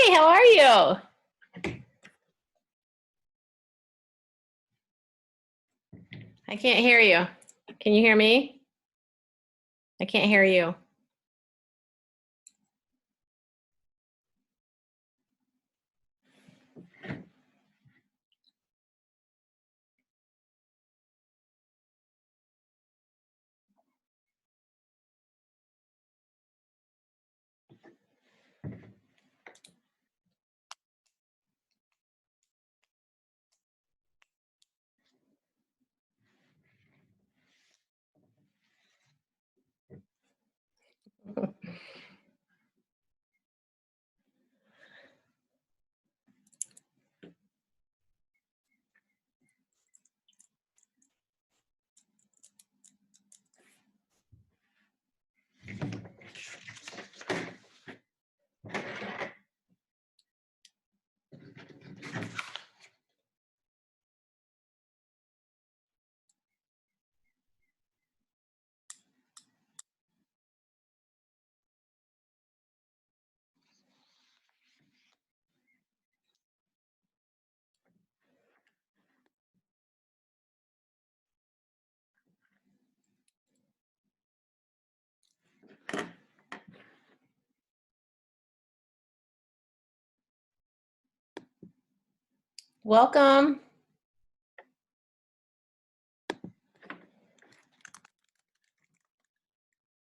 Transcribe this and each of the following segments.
Hi, how are you? I can't hear you. Can you hear me? I can't hear you. Welcome.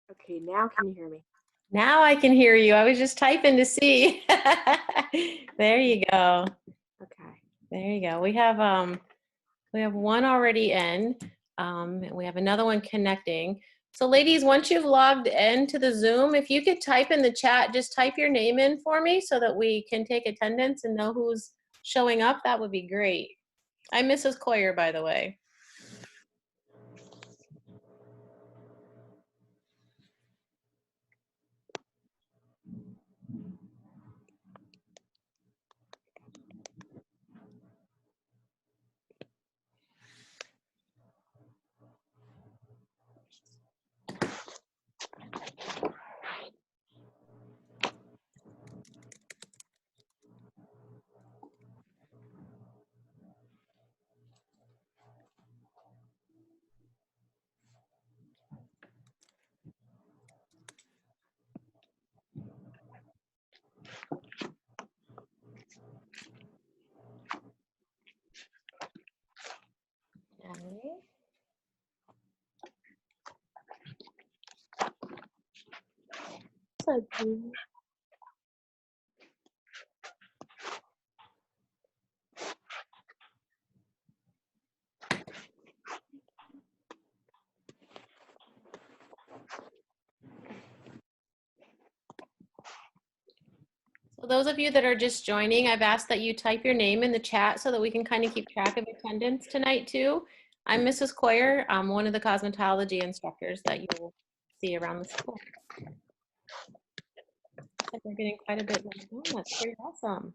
Okay, now can you hear me? Now I can hear you. I was just typing to see. There you go. Okay. There you go. We have one already in. We have another one connecting. So ladies, once you've logged into the Zoom, if you could type in the chat, just type your name in for me so that we can take attendance and know who's showing up, that would be great. I'm Mrs. Coyer, by the way. So those of you that are just joining, I've asked that you type your name in the chat so that we can kind of keep track of attendance tonight too. I'm Mrs. Coyer. I'm one of the cosmetology instructors that you will see around the school. Looks like we're getting quite a bit more. Oh, that's pretty awesome.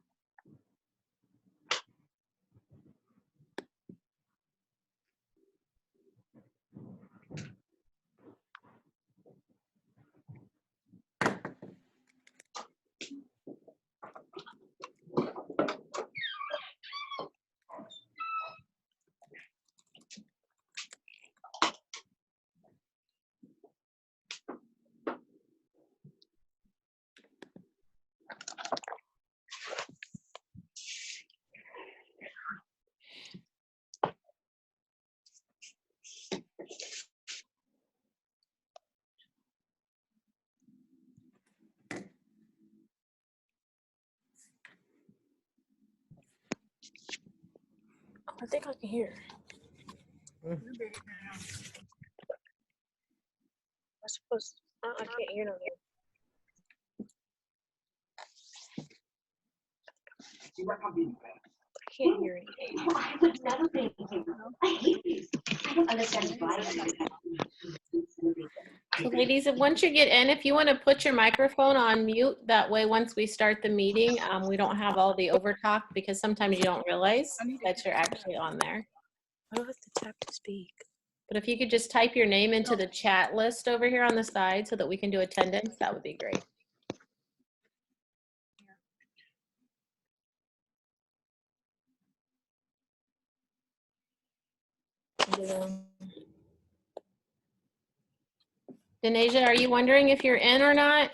I think I can hear. I suppose I can't hear no more. I can't hear anything. I would never be here. I hate these. I don't understand why. So ladies, once you get in, if you want to put your microphone on mute, that way once we start the meeting, we don't have all the overtalk because sometimes you don't realize that you're actually on there. I don't have to tap to speak. But if you could just type your name into the chat list over here on the side so that we can do attendance, that would be great. Denasia, are you wondering if you're in or not?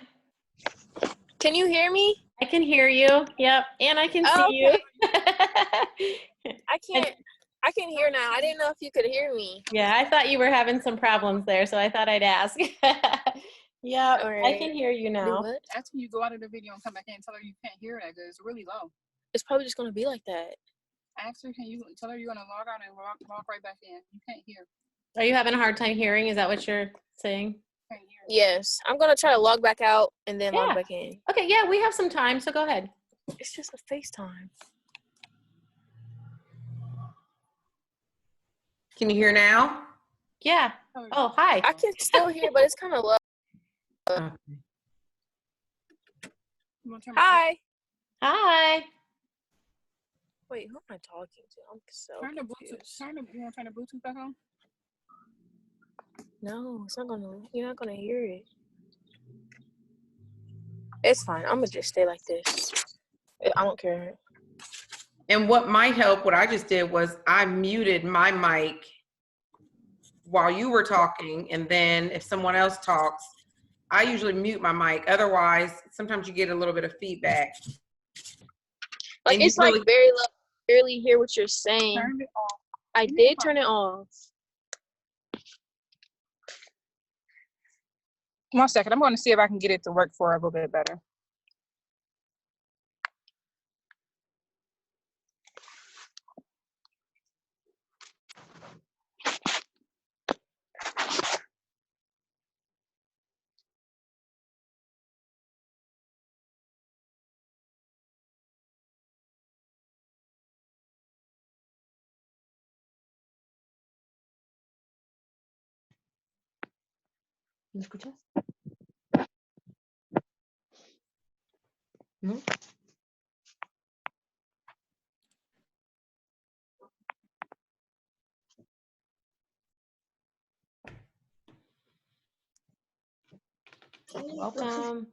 Can you hear me? I can hear you. Yep. And I can Oh, see you. I can hear now. I didn't know if you could hear me. Yeah, I thought you were having some problems there, so I thought I'd ask. Yeah, All I right. can hear you Do now. what? That's when you go out of the video and come back in and tell her you can't hear that because it's really low. It's probably just gonna be like that. Ask her, can you tell her you're gonna log out and walk right back in? You can't hear. Are you having a hard time hearing? Is that what you're saying? Can't hear. Yes, I'm gonna try to log back out and then Yeah. log back in. Okay, yeah, we have some time, so go ahead. It's just a FaceTime. Can you hear now? Yeah. Oh, hi. I can still hear, but it's kind of low. Okay. You wanna turn my- Hi. Hi. Wait, who am I talking to? I'm so Turn the Bluetooth. confused. You wanna turn the Bluetooth back on? No, it's not gonna. You're not gonna hear it. It's fine. I'm gonna just stay like this. I don't care. And what might help, what I just did was I muted my mic while you were talking, and then if someone else talks, I usually mute my mic. Otherwise, sometimes you get a little bit of feedback. Like, And you it's like really- very low. Barely hear what you're saying. Turn it off. I did turn it off. 1 second. I'm going to see if I can get it to work for a little bit better. ¿Me escuchas? ¿No? Welcome.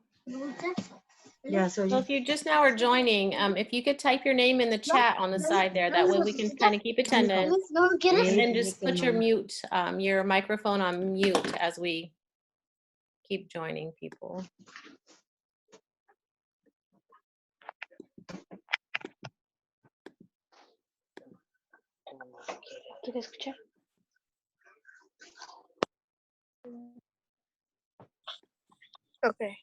Yeah, so So if you just now are joining, if you could type your name in the chat on the side there, that way we can kind of keep attendance. And then just put your mute, your microphone on mute as we keep joining people. ¿Quieres escuchar? Okay.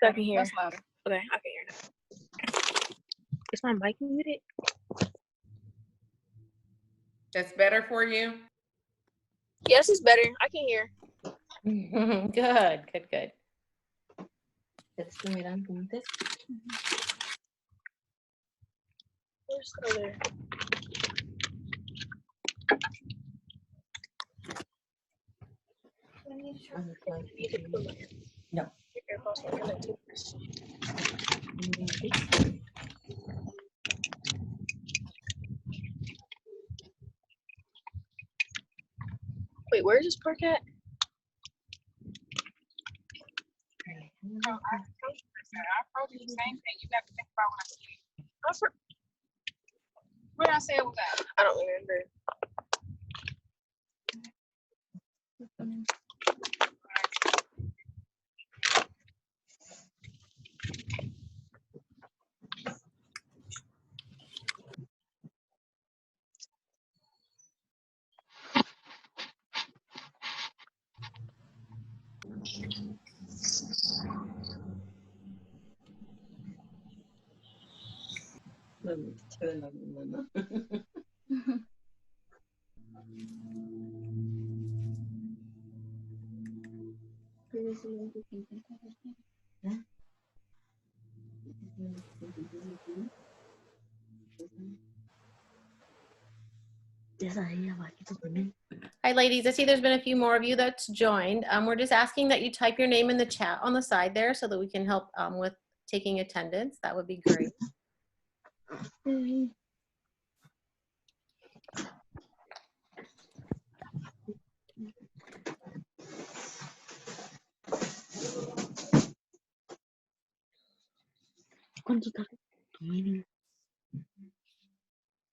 I can hear. That's louder. Okay, I can hear now. Is my mic muted? that's better for you? Yes, it's better. I can hear. Good, good, good. Where's the other? No. Your AirPods are connected. Wait, where's this park at? I told you the same thing. You got to think about what I said. What did I say it was at? I don't remember. Hi, ladies. I see there's been a few more of you that's joined. We're just asking that you type your name in the chat on the side there so that we can help with taking attendance. That would be great.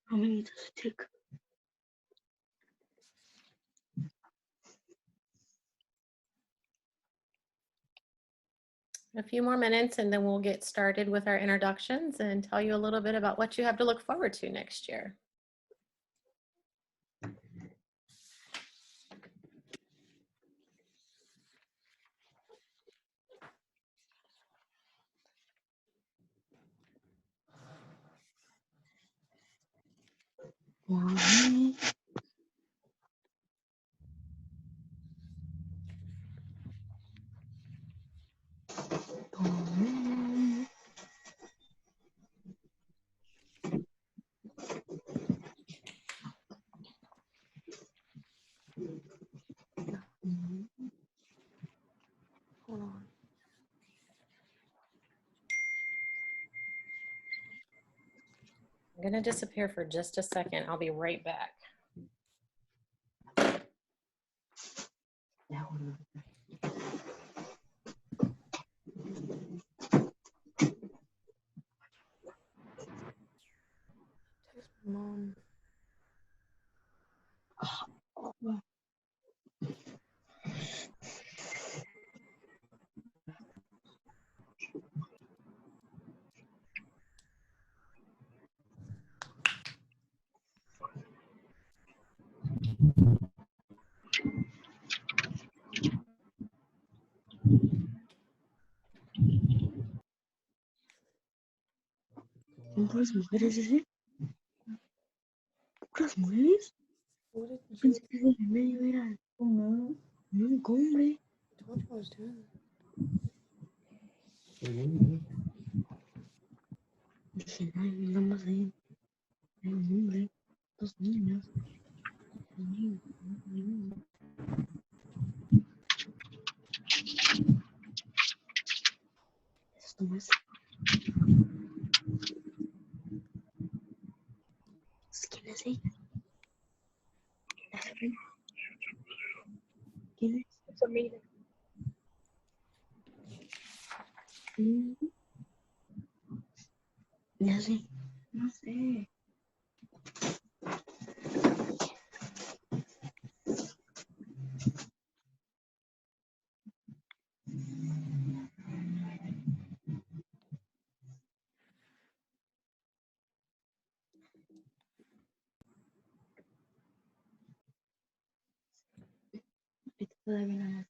How many does it take? A few more minutes and then we'll get started with our introductions and tell you a little bit about what you have to look forward to next year. Hold on. I'm gonna disappear for just a second. I'll be right back. Mom. ¿Puras mujeres ese? ¿Puras mujeres? What did you Pensé que el medio era un hombre. told you I was doing? Dije, no, nada más ahí. Hay un hombre, dos niños. Esto no es. ¿Quién es ella? ¿Quién es? It's a meeting. Ya sé. No sé. Todavía no la.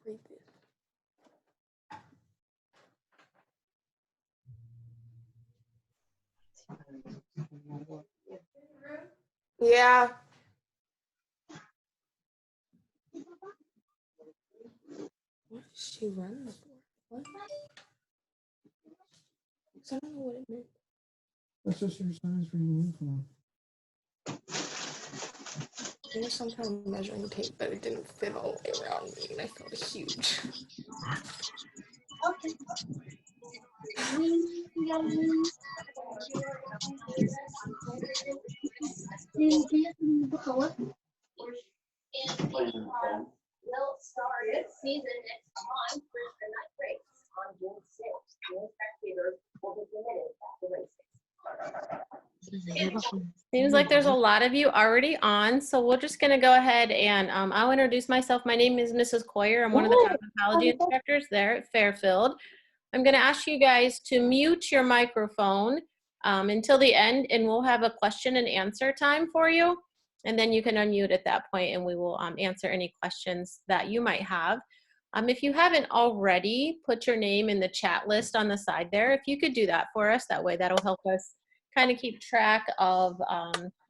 Read this. Yeah. What is she running for? What? 'Cause I don't know what it meant. That's just your size for your uniform. It was some kind of measuring tape, but it didn't fit all the way around me, and I felt huge. Por favor. Will start its season next month with the night race on June 6th. No spectators will be permitted at the races. Seems like there's a lot of you already on, so we're just going to go ahead and I'll introduce myself. My name is Mrs. Coyer. I'm one of the cosmetology instructors there at Fairfield. I'm going to ask you guys to mute your microphone until the end, and we'll have a question and answer time for you. And then you can unmute at that point, and we will answer any questions that you might have. If you haven't already, put your name in the chat list on the side there. If you could do that for us, that way that'll help us kind of keep track of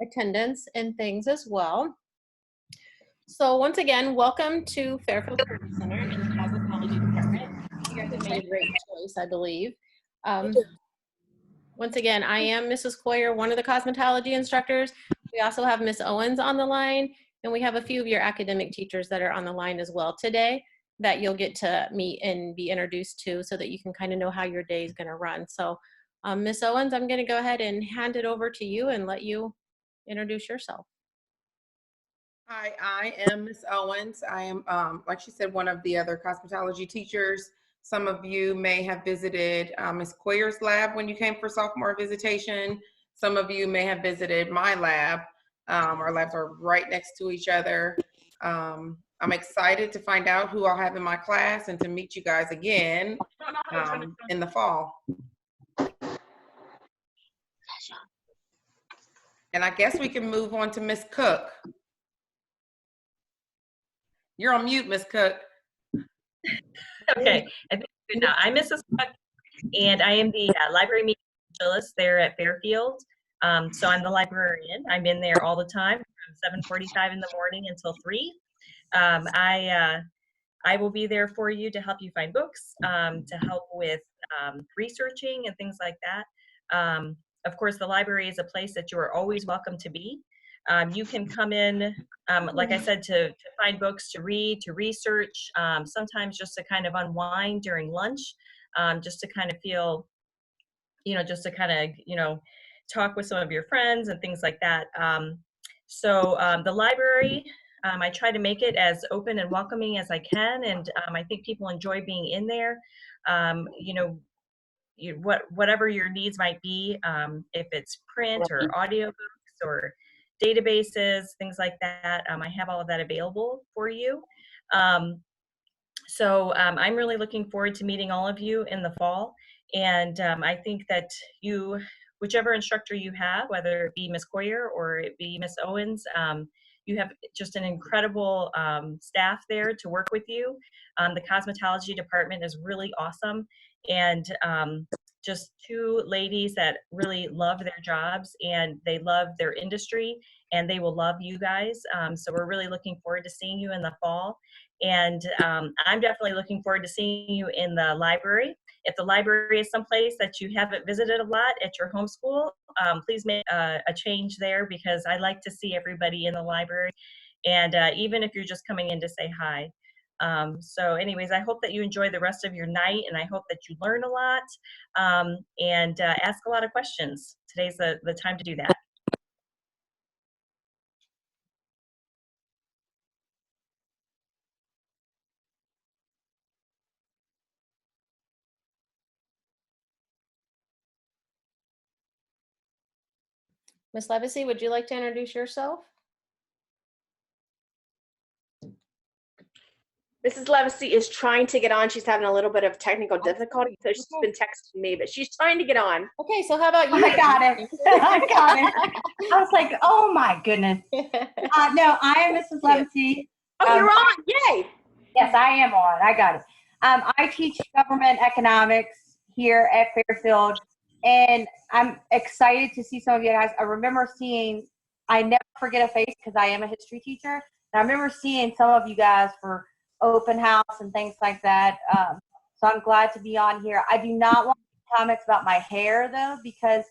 attendance and things as well. So once again, welcome to Fairfield Career Center in the Cosmetology Department. You guys have made a great choice, I believe. Once again, I am Mrs. Coyer, one of the cosmetology instructors. We also have Miss Owens on the line. And we have a few of your academic teachers that are on the line as well today that you'll get to meet and be introduced to so that you can kind of know how your day is going to run. So Ms. Owens, I'm going to go ahead and hand it over to you and let you introduce yourself. Hi, I am Miss Owens. I am, like she said, one of the other cosmetology teachers. Some of you may have visited Ms. Coyer's lab when you came for sophomore visitation. Some of you may have visited my lab. Our labs are right next to each other. I'm excited to find out who I'll have in my class and to meet you guys again in the fall. And I guess we can move on to Miss Cook. You're on mute, Miss Cook. Okay, I think it's good now. I'm Mrs. Cook, and I am the library meeting specialist there at Fairfield. So I'm the librarian. I'm in there all the time from 7:45 in the morning until 3. I will be there for you to help you find books, to help with researching and things like that. Of course, the library is a place that you are always welcome to be. You can come in, like I said, to find books to read, to research, sometimes just to kind of unwind during lunch, just to kind of feel, just to kind of, talk with some of your friends and things like that. So the library, I try to make it as open and welcoming as I can, and I think people enjoy being in there. Whatever your needs might be, if it's print or audiobooks or databases, things like that, I have all of that available for you. So I'm really looking forward to meeting all of you in the fall. And I think that whichever instructor you have, whether it be Ms. Coyer or it be Ms. Owens, you have just an incredible staff there to work with you. The cosmetology department is really awesome. And just two ladies that really love their jobs and they love their industry and they will love you guys. So we're really looking forward to seeing you in the fall. And I'm definitely looking forward to seeing you in the library. If the library is someplace that you haven't visited a lot at your homeschool, please make a change there because I like to see everybody in the library. And even if you're just coming in to say hi. So anyways, I hope that you enjoy the rest of your night and I hope that you learn a lot and ask a lot of questions. Today's the time to do that. Ms. Levacy, would you like to introduce yourself? Mrs. Levacy is trying to get on. She's having a little bit of technical difficulty, so she's been texting me, but she's trying to get on. Okay, so how about you? I got it. I got it. I was like, oh my goodness. No, I am Mrs. Levacy. Oh, you're on. Yay. Yes, I am on. I got it. I teach government economics here at Fairfield, and I'm excited to see some of you guys. I remember I never forget a face because I am a history teacher, and I remember seeing some of you guys for open house and things like that. So I'm glad to be on here. I do not want comments about my hair though, because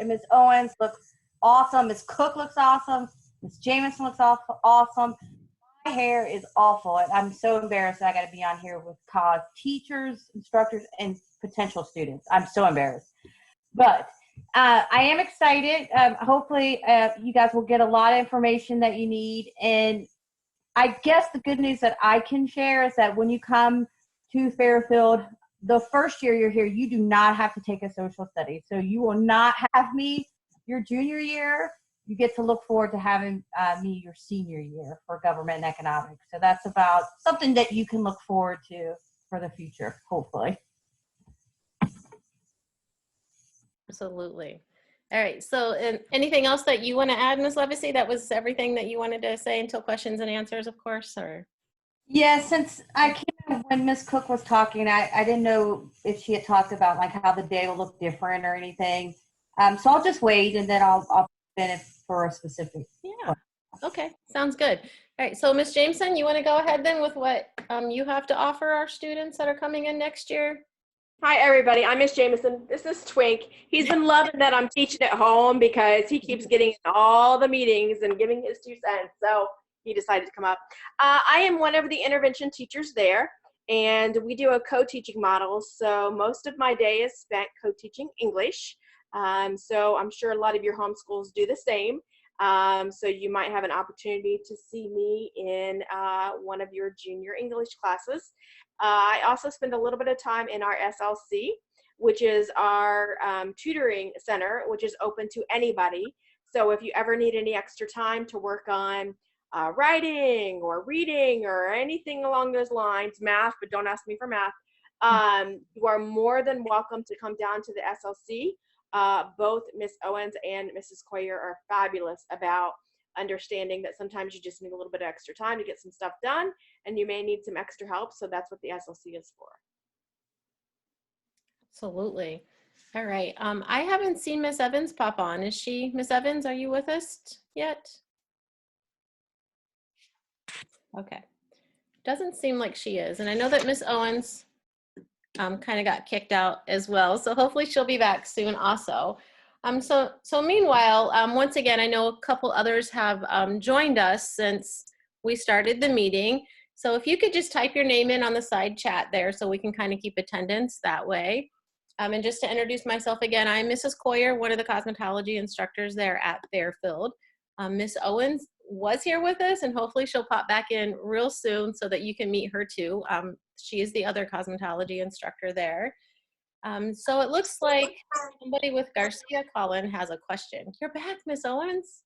Ms. Owens looks awesome. Ms. Cook looks awesome. Ms. Jameson looks awesome. My hair is awful, and I'm so embarrassed that I got to be on here with teachers, instructors, and potential students. I'm so embarrassed. But I am excited. Hopefully, you guys will get a lot of information that you need. And I guess the good news that I can share is that when you come to Fairfield, the first year you're here, you do not have to take a social studies. So you will not have me your junior year. You get to look forward to having me your senior year for government and economics. So that's about something that you can look forward to for the future, hopefully. Absolutely. All right. So anything else that you want to add, Ms. Levacy? That was everything that you wanted to say until questions and answers, of course, or? Yeah, since I came when Ms. Cook was talking, I didn't know if she had talked about like how the day will look different or anything. So I'll just wait and then I'll finish for a specific. Yeah. Okay. Sounds good. All right. So Ms. Jameson, you want to go ahead then with what you have to offer our students that are coming in next year? Hi, everybody. I'm Miss Jameson. This is Twink. He's been loving that I'm teaching at home because he keeps getting in all the meetings and giving his 2 cents. So he decided to come up. I am one of the intervention teachers there, and we do a co-teaching model. So most of my day is spent co-teaching English. So I'm sure a lot of your homeschools do the same. So you might have an opportunity to see me in one of your junior English classes. I also spend a little bit of time in our SLC, which is our tutoring center, which is open to anybody. So if you ever need any extra time to work on writing or reading or anything along those lines, math, but don't ask me for math, you are more than welcome to come down to the SLC. Both Miss Owens and Mrs. Coyer are fabulous about understanding that sometimes you just need a little bit of extra time to get some stuff done, and you may need some extra help. So that's what the SLC is for. Absolutely. All right. I haven't seen Miss Evans pop on. Is she, Miss Evans, are you with us yet? Okay. Doesn't seem like she is. And I know that Miss Owens kind of got kicked out as well. So hopefully she'll be back soon also. So meanwhile, once again, I know a couple others have joined us since we started the meeting. So if you could just type your name in on the side chat there so we can kind of keep attendance that way. And just to introduce myself again, I'm Mrs. Coyer, one of the cosmetology instructors there at Fairfield. Miss Owens was here with us, and hopefully she'll pop back in real soon so that you can meet her too. She is the other cosmetology instructor there. So it looks like somebody with Garcia Collin has a question. You're back, Miss Owens?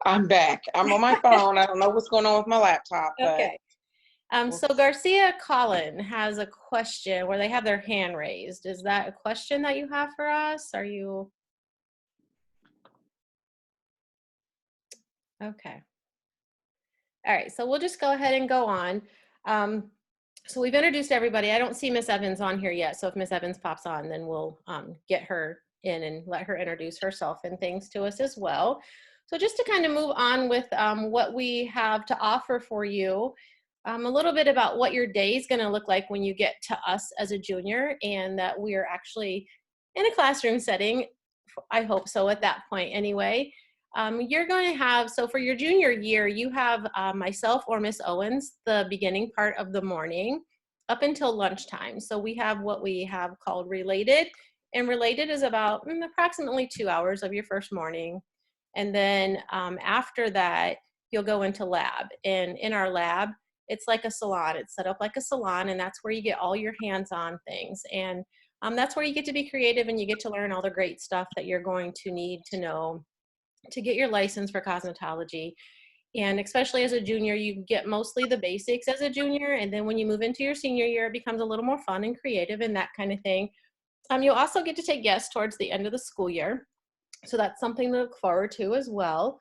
I'm back. I'm on my phone. I don't know what's going on with my laptop. But okay. So Garcia Collin has a question where they have their hand raised. Is that a question that you have for us? Are you? Okay. All right, so we'll just go ahead and go on. So we've introduced everybody. I don't see Miss Evans on here yet. So if Miss Evans pops on, then we'll get her in and let her introduce herself and things to us as well. So just to kind of move on with what we have to offer for you, a little bit about what your day is going to look like when you get to us as a junior, and that we are actually in a classroom setting. I hope so at that point anyway. You're going to have, so for your junior year, you have myself or Miss Owens the beginning part of the morning up until lunchtime. So we have what we have called related, and related is about approximately 2 hours of your first morning. And then after that, you'll go into lab. And in our lab, it's like a salon. It's set up like a salon, and that's where you get all your hands-on things. And that's where you get to be creative and you get to learn all the great stuff that you're going to need to know to get your license for cosmetology. And especially as a junior, you get mostly the basics as a junior. And then when you move into your senior year, it becomes a little more fun and creative and that kind of thing. You'll also get to take guests towards the end of the school year. So that's something to look forward to as well.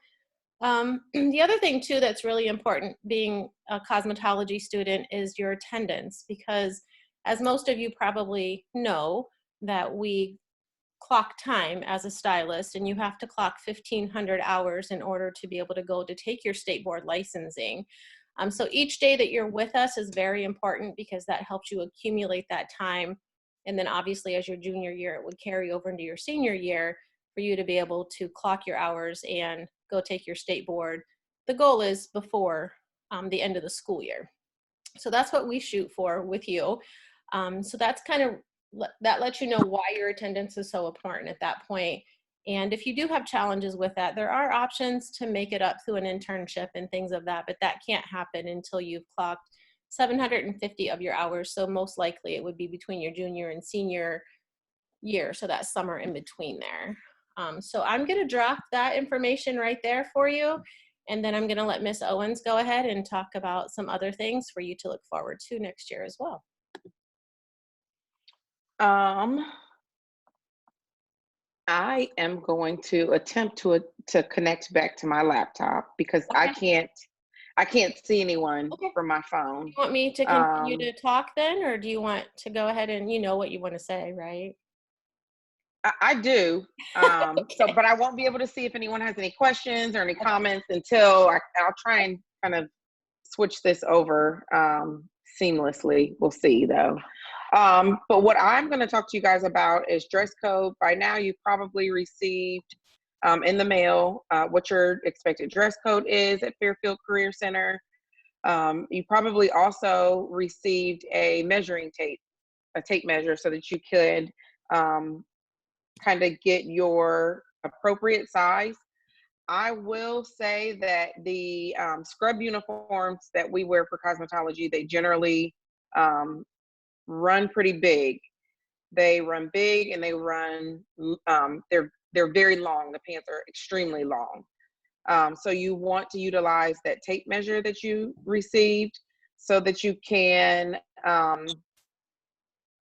The other thing too that's really important being a cosmetology student is your attendance, because as most of you probably know, that we clock time as a stylist, and you have to clock 1,500 hours in order to be able to go to take your state board licensing. So each day that you're with us is very important because that helps you accumulate that time. And then obviously as your junior year, it would carry over into your senior year for you to be able to clock your hours and go take your state board. The goal is before the end of the school year. So that's what we shoot for with you. So that's kind of, that lets you know why your attendance is so important at that point. And if you do have challenges with that, there are options to make it up through an internship and things of that, but that can't happen until you've clocked 750 of your hours. So most likely it would be between your junior and senior year. So that summer in between there. So I'm gonna drop that information right there for you. And then I'm gonna let Miss Owens go ahead and talk about some other things for you to look forward to next year as well. I am going to attempt to connect back to my laptop because Okay. I can't see anyone from my phone. You want me to continue to talk then, or do you want to go ahead and you know what you want to say, right? I do. Okay. So, but I won't be able to see if anyone has any questions or any comments until I'll try and kind of switch this over seamlessly. We'll see though. But what I'm going to talk to you guys about is dress code. By now, you've probably received in the mail what your expected dress code is at Fairfield Career Center. You probably also received a measuring tape, a tape measure, so that you could kind of get your appropriate size. I will say that the scrub uniforms that we wear for cosmetology, they generally run pretty big. They run big and they run, they're very long. The pants are extremely long. So you want to utilize that tape measure that you received so that you can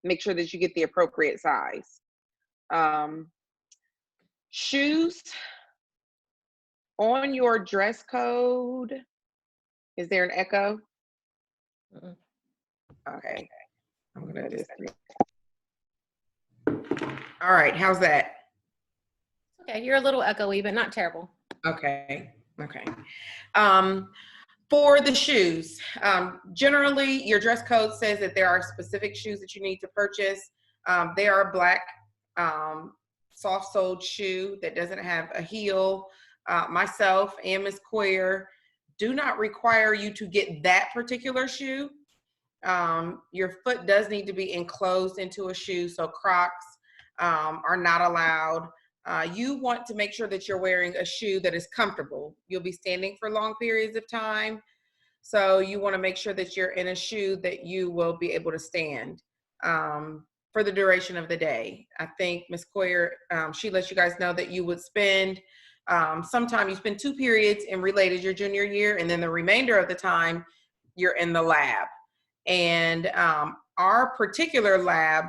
make sure that you get the appropriate size. Shoes. On your dress code, is there an echo? Okay, I'm gonna just. All right, how's that? Okay, you're a little echoey, but not terrible. Okay, okay. For the shoes, generally your dress code says that there are specific shoes that you need to purchase. They are black, soft-soled shoe that doesn't have a heel. Myself and Ms. Coyer do not require you to get that particular shoe. Your foot does need to be enclosed into a shoe, so Crocs are not allowed. You want to make sure that you're wearing a shoe that is comfortable. You'll be standing for long periods of time, so you want to make sure that you're in a shoe that you will be able to stand for the duration of the day. I think Ms. Coyer, she lets you guys know that you would spend sometime you spend 2 periods in related your junior year, and then the remainder of the time you're in the lab. And our particular lab,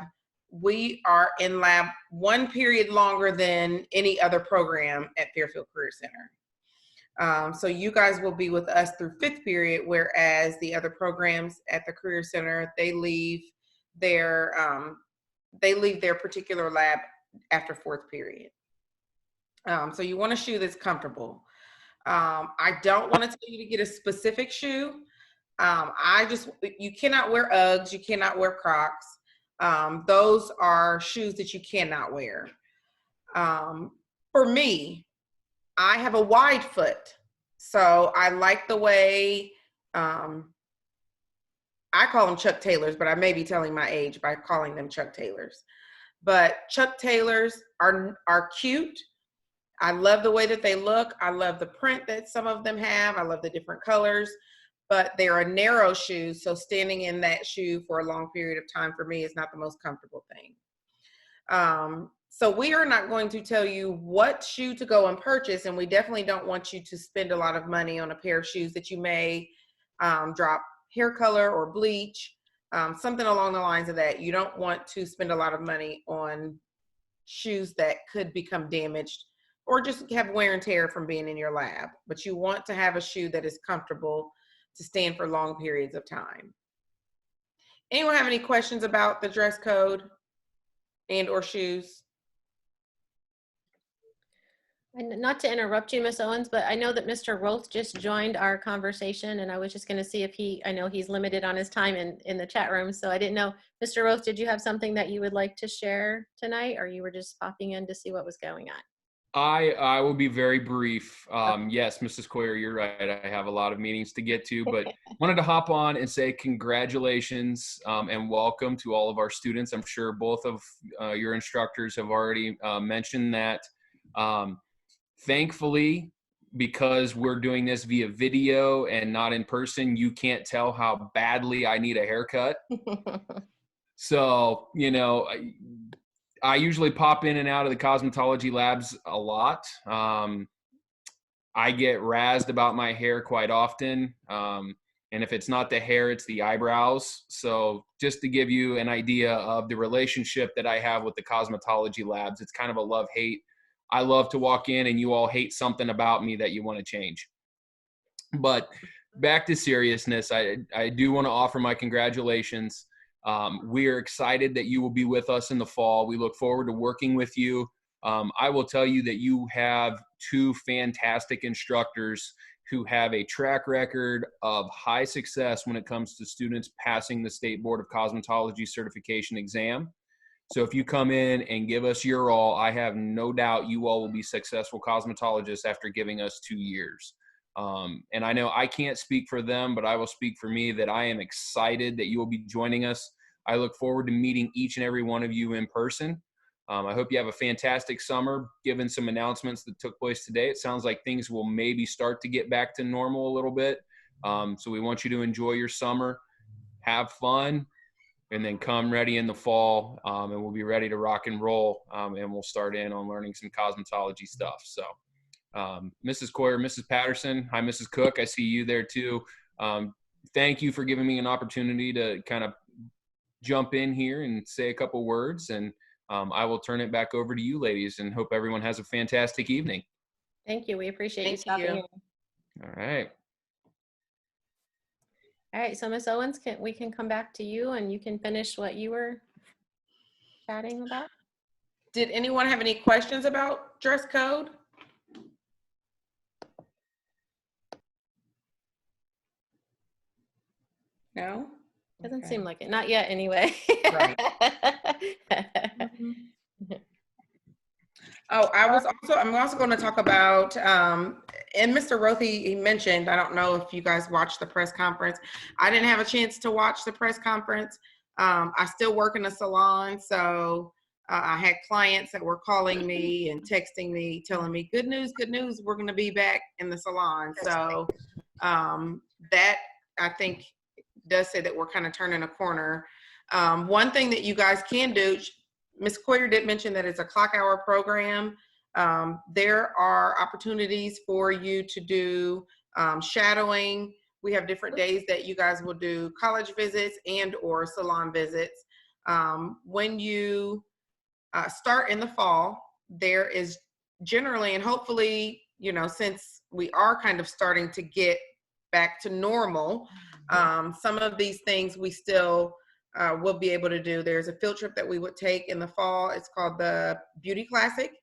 we are in lab 1 period longer than any other program at Fairfield Career Center. So you guys will be with us through 5th period, whereas the other programs at the Career Center, they leave their particular lab after 4th period. So you want a shoe that's comfortable. I don't want to tell you to get a specific shoe. You cannot wear Uggs, you cannot wear Crocs. Those are shoes that you cannot wear. For me, I have a wide foot. So I like the way, I call them Chuck Taylors, but I may be telling my age by calling them Chuck Taylors. But Chuck Taylors are cute. I love the way that they look. I love the print that some of them have. I love the different colors, but they're a narrow shoe. So standing in that shoe for a long period of time for me is not the most comfortable thing. So we are not going to tell you what shoe to go and purchase. And we definitely don't want you to spend a lot of money on a pair of shoes that you may drop hair color or bleach, something along the lines of that. You don't want to spend a lot of money on shoes that could become damaged or just have wear and tear from being in your lab. But you want to have a shoe that is comfortable to stand for long periods of time. Anyone have any questions about the dress code and or shoes? And not to interrupt you, Miss Owens, but I know that Mr. Roth just joined our conversation, and I was just going to see if I know he's limited on his time in the chat room, so I didn't know. Mr. Roth, did you have something that you would like to share tonight, or you were just popping in to see what was going on? I will be very brief. Yes, Mrs. Coyer, you're right. I have a lot of meetings to get to, but wanted to hop on and say congratulations and welcome to all of our students. I'm sure both of your instructors have already mentioned that. Thankfully, because we're doing this via video and not in person, you can't tell how badly I need a haircut. So, you know, I usually pop in and out of the cosmetology labs a lot. I get razzed about my hair quite often. And if it's not the hair, it's the eyebrows. So just to give you an idea of the relationship that I have with the cosmetology labs, it's kind of a love-hate. I love to walk in and you all hate something about me that you want to change. But back to seriousness, I do want to offer my congratulations. We are excited that you will be with us in the fall. We look forward to working with you. I will tell you that you have 2 fantastic instructors who have a track record of high success when it comes to students passing the State Board of Cosmetology certification exam. So if you come in and give us your all, I have no doubt you all will be successful cosmetologists after giving us 2 years. And I know I can't speak for them, but I will speak for me that I am excited that you will be joining us. I look forward to meeting each and every one of you in person. I hope you have a fantastic summer. Given some announcements that took place today, it sounds like things will maybe start to get back to normal a little bit. So we want you to enjoy your summer, have fun, and then come ready in the fall, and we'll be ready to rock and roll, and we'll start in on learning some cosmetology stuff. So Mrs. Coyer, Mrs. Patterson, hi, Mrs. Cook, I see you there too. Thank you for giving me an opportunity to kind of jump in here and say a couple words, and I will turn it back over to you ladies, and hope everyone has a fantastic evening. Thank you. We appreciate you Thank stopping you. in. All right. All right, so Ms. Owens, we can come back to you and you can finish what you were chatting about. Did anyone have any questions about dress code? No? Doesn't Okay. seem like it. Not yet, anyway. Right. Oh, I'm also going to talk about, and Mr. Rothy, he mentioned, I don't know if you guys watched the press conference. I didn't have a chance to watch the press conference. I still work in a salon, so I had clients that were calling me and texting me, telling me, good news, we're going to be back in the salon. So that, I think, does say that we're kind of turning a corner. One thing that you guys can do, Ms. Coyer did mention that it's a clock hour program. There are opportunities for you to do shadowing. We have different days that you guys will do college visits and or salon visits. When you start in the fall, there is generally, and hopefully, you know, since we are kind of starting to get back to normal, some of these things we still we'll be able to do. There's a field trip that we would take in the fall. It's called the Beauty Classic,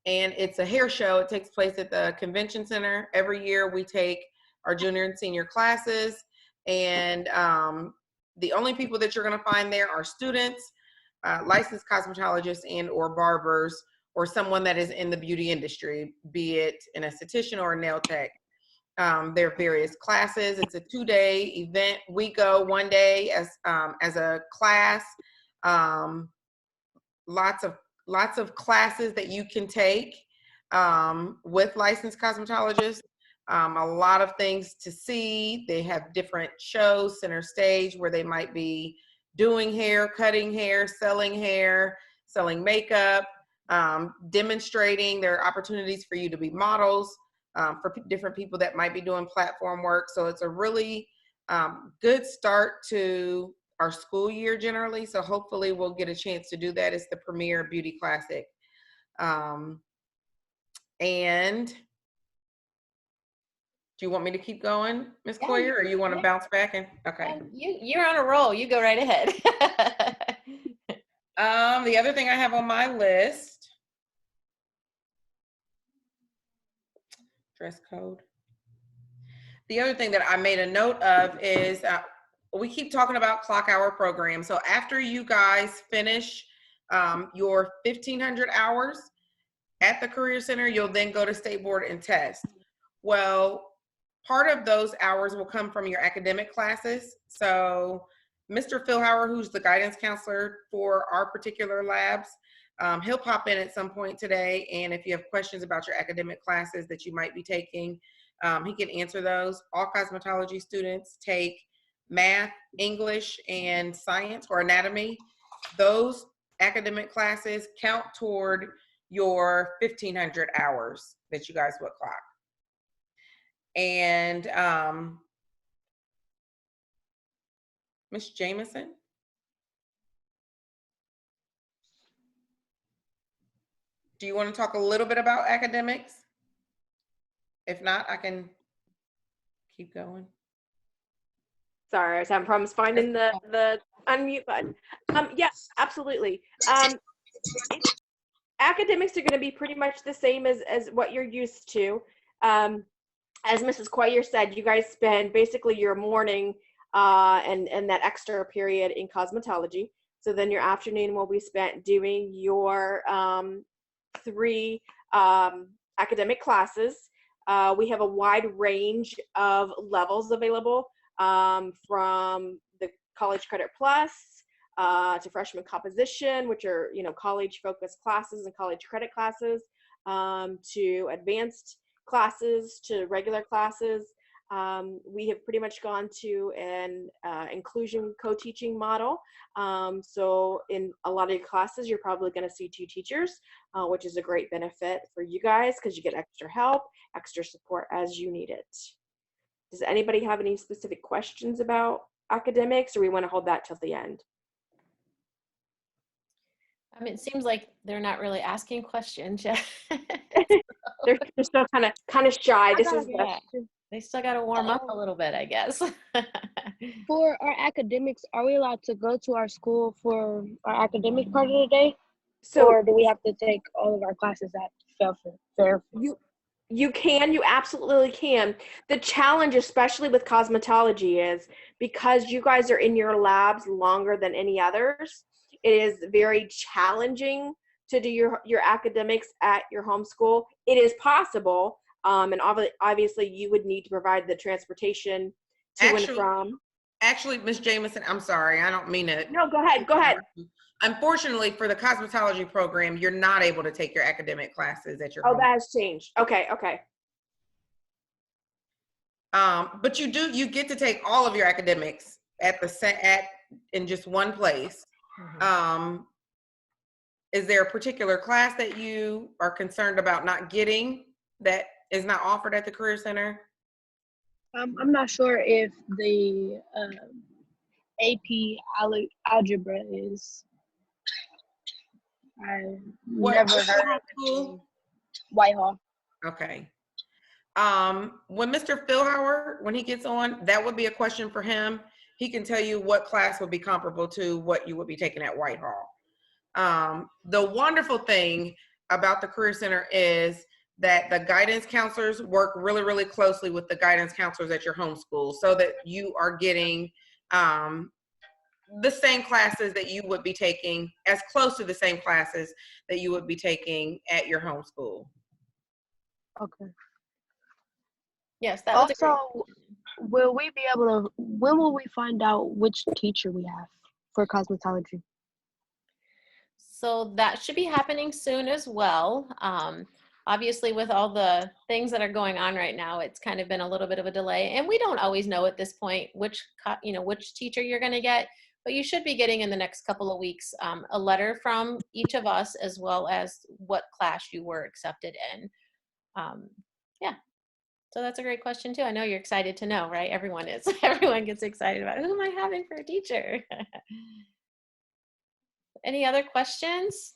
and it's a hair show. It takes place at the convention center. Every year we take our junior and senior classes, and the only people that you're going to find there are students, licensed cosmetologists and or barbers, or someone that is in the beauty industry, be it an esthetician or a nail tech. There are various classes. It's a 2-day event. We go one day as a class. Lots of classes that you can take with licensed cosmetologists. A lot of things to see. They have different shows, center stage, where they might be doing hair, cutting hair, selling makeup, demonstrating. There are opportunities for you to be models. For different people that might be doing platform work. So it's a really good start to our school year generally. So hopefully we'll get a chance to do that. It's the premier beauty classic. And do you want me to keep going, Ms. Yeah, Coyer, or you want to bounce back? And okay. You're on a roll. You go right ahead. The other thing I have on my list, dress code. The other thing that I made a note of is we keep talking about clock hour program. So after you guys finish your 1,500 hours at the Career Center, you'll then go to State Board and test. Well, part of those hours will come from your academic classes. So Mr. Philhauer, who's the guidance counselor for our particular labs, he'll pop in at some point today, and if you have questions about your academic classes that you might be taking, he can answer those. All cosmetology students take math, English, and science or anatomy. Those academic classes count toward your 1,500 hours that you guys would clock. And Ms. Jameson? Do you want to talk a little bit about academics? If not, I can keep going. Sorry, I was having problems finding the unmute button. Yes, absolutely. Academics are going to be pretty much the same as what you're used to. as Mrs. Quayer said, you guys spend basically your morning and that extra period in cosmetology. So then your afternoon will be spent doing your 3 academic classes. We have a wide range of levels available, from the College Credit Plus to freshman composition, which are, you know, college focused classes and college credit classes, to advanced classes, to regular classes. We have pretty much gone to an inclusion co-teaching model. So in a lot of your classes, you're probably going to see 2 teachers, which is a great benefit for you guys because you get extra help, extra support as you need it. Does anybody have any specific questions about academics, or we want to hold that till the end? I mean, it seems like they're not really asking questions yet. They're still kind of shy. This is Yeah. They still got to warm up a little bit, I guess. For our academics, are we allowed to go to our school for our academic part of the day? So, or do we have to take all of our classes at Fairfield? You can, you absolutely can. The challenge, especially with cosmetology, is because you guys are in your labs longer than any others, it is very challenging to do your academics at your home school. It is possible, and obviously you would need to provide the transportation to and from. Actually, Ms. Jamison, I'm sorry, I don't mean it. No, go ahead, go ahead. Unfortunately, for the cosmetology program, you're not able to take your academic classes at your home. That has changed. Okay, okay. But you get to take all of your academics in just one place. Mm-hmm. Is there a particular class that you are concerned about not getting that is not offered at the Career Center? I'm not sure if the AP algebra is. I never heard of it. Whitehall. Okay. When Mr. Philhauer, when he gets on, that would be a question for him. He can tell you what class would be comparable to what you would be taking at Whitehall. The wonderful thing about the Career Center is that the guidance counselors work really, really closely with the guidance counselors at your home school so that you are getting the same classes that you would be taking, as close to the same classes that you would be taking at your home school. Okay. Yes, that was also, will we be able to, when will we find out which teacher we have for cosmetology? So that should be happening soon as well. Obviously, with all the things that are going on right now, it's kind of been a little bit of a delay, and we don't always know at this point which teacher you're going to get. But you should be getting in the next couple of weeks a letter from each of us, as well as what class you were accepted in. Yeah, so that's a great question too. I know you're excited to know, right? Everyone is. Everyone gets excited about who am I having for a teacher. Any other questions?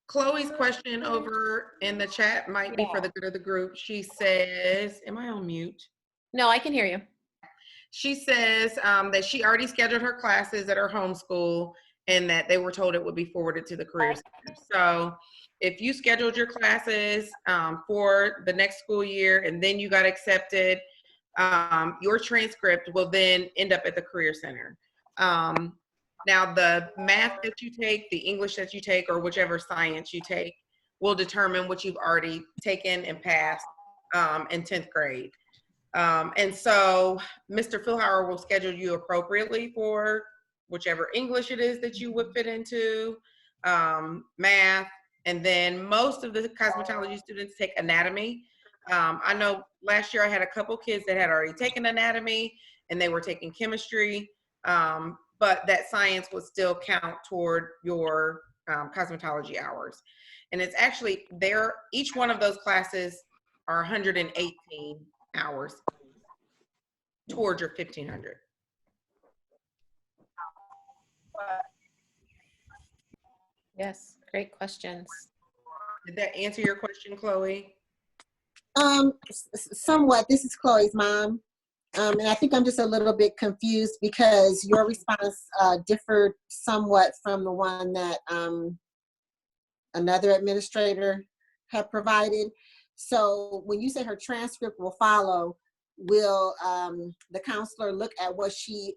Chloe's question over in the chat might be for the good of the group. She says, am I on mute? No, I can hear you. She says that she already scheduled her classes at her home school and that they were told it would be forwarded to the Career Center. So if you scheduled your classes for the next school year and then you got accepted, your transcript will then end up at the Career Center. Now, the math that you take, the English that you take, or whichever science you take will determine what you've already taken and passed in 10th grade. And so Mr. Philhauer will schedule you appropriately for whichever English it is that you would fit into, math, and then most of the cosmetology students take anatomy. I know last year I had a couple kids that had already taken anatomy and they were taking chemistry, but that science would still count toward your cosmetology hours. And it's actually each one of those classes are 118 hours towards your 1,500. Yes, great questions. Did that answer your question, Chloe? Somewhat. This is Chloe's mom. And I think I'm just a little bit confused because your response differed somewhat from the one that another administrator had provided. So when you say her transcript will follow, will the counselor look at what she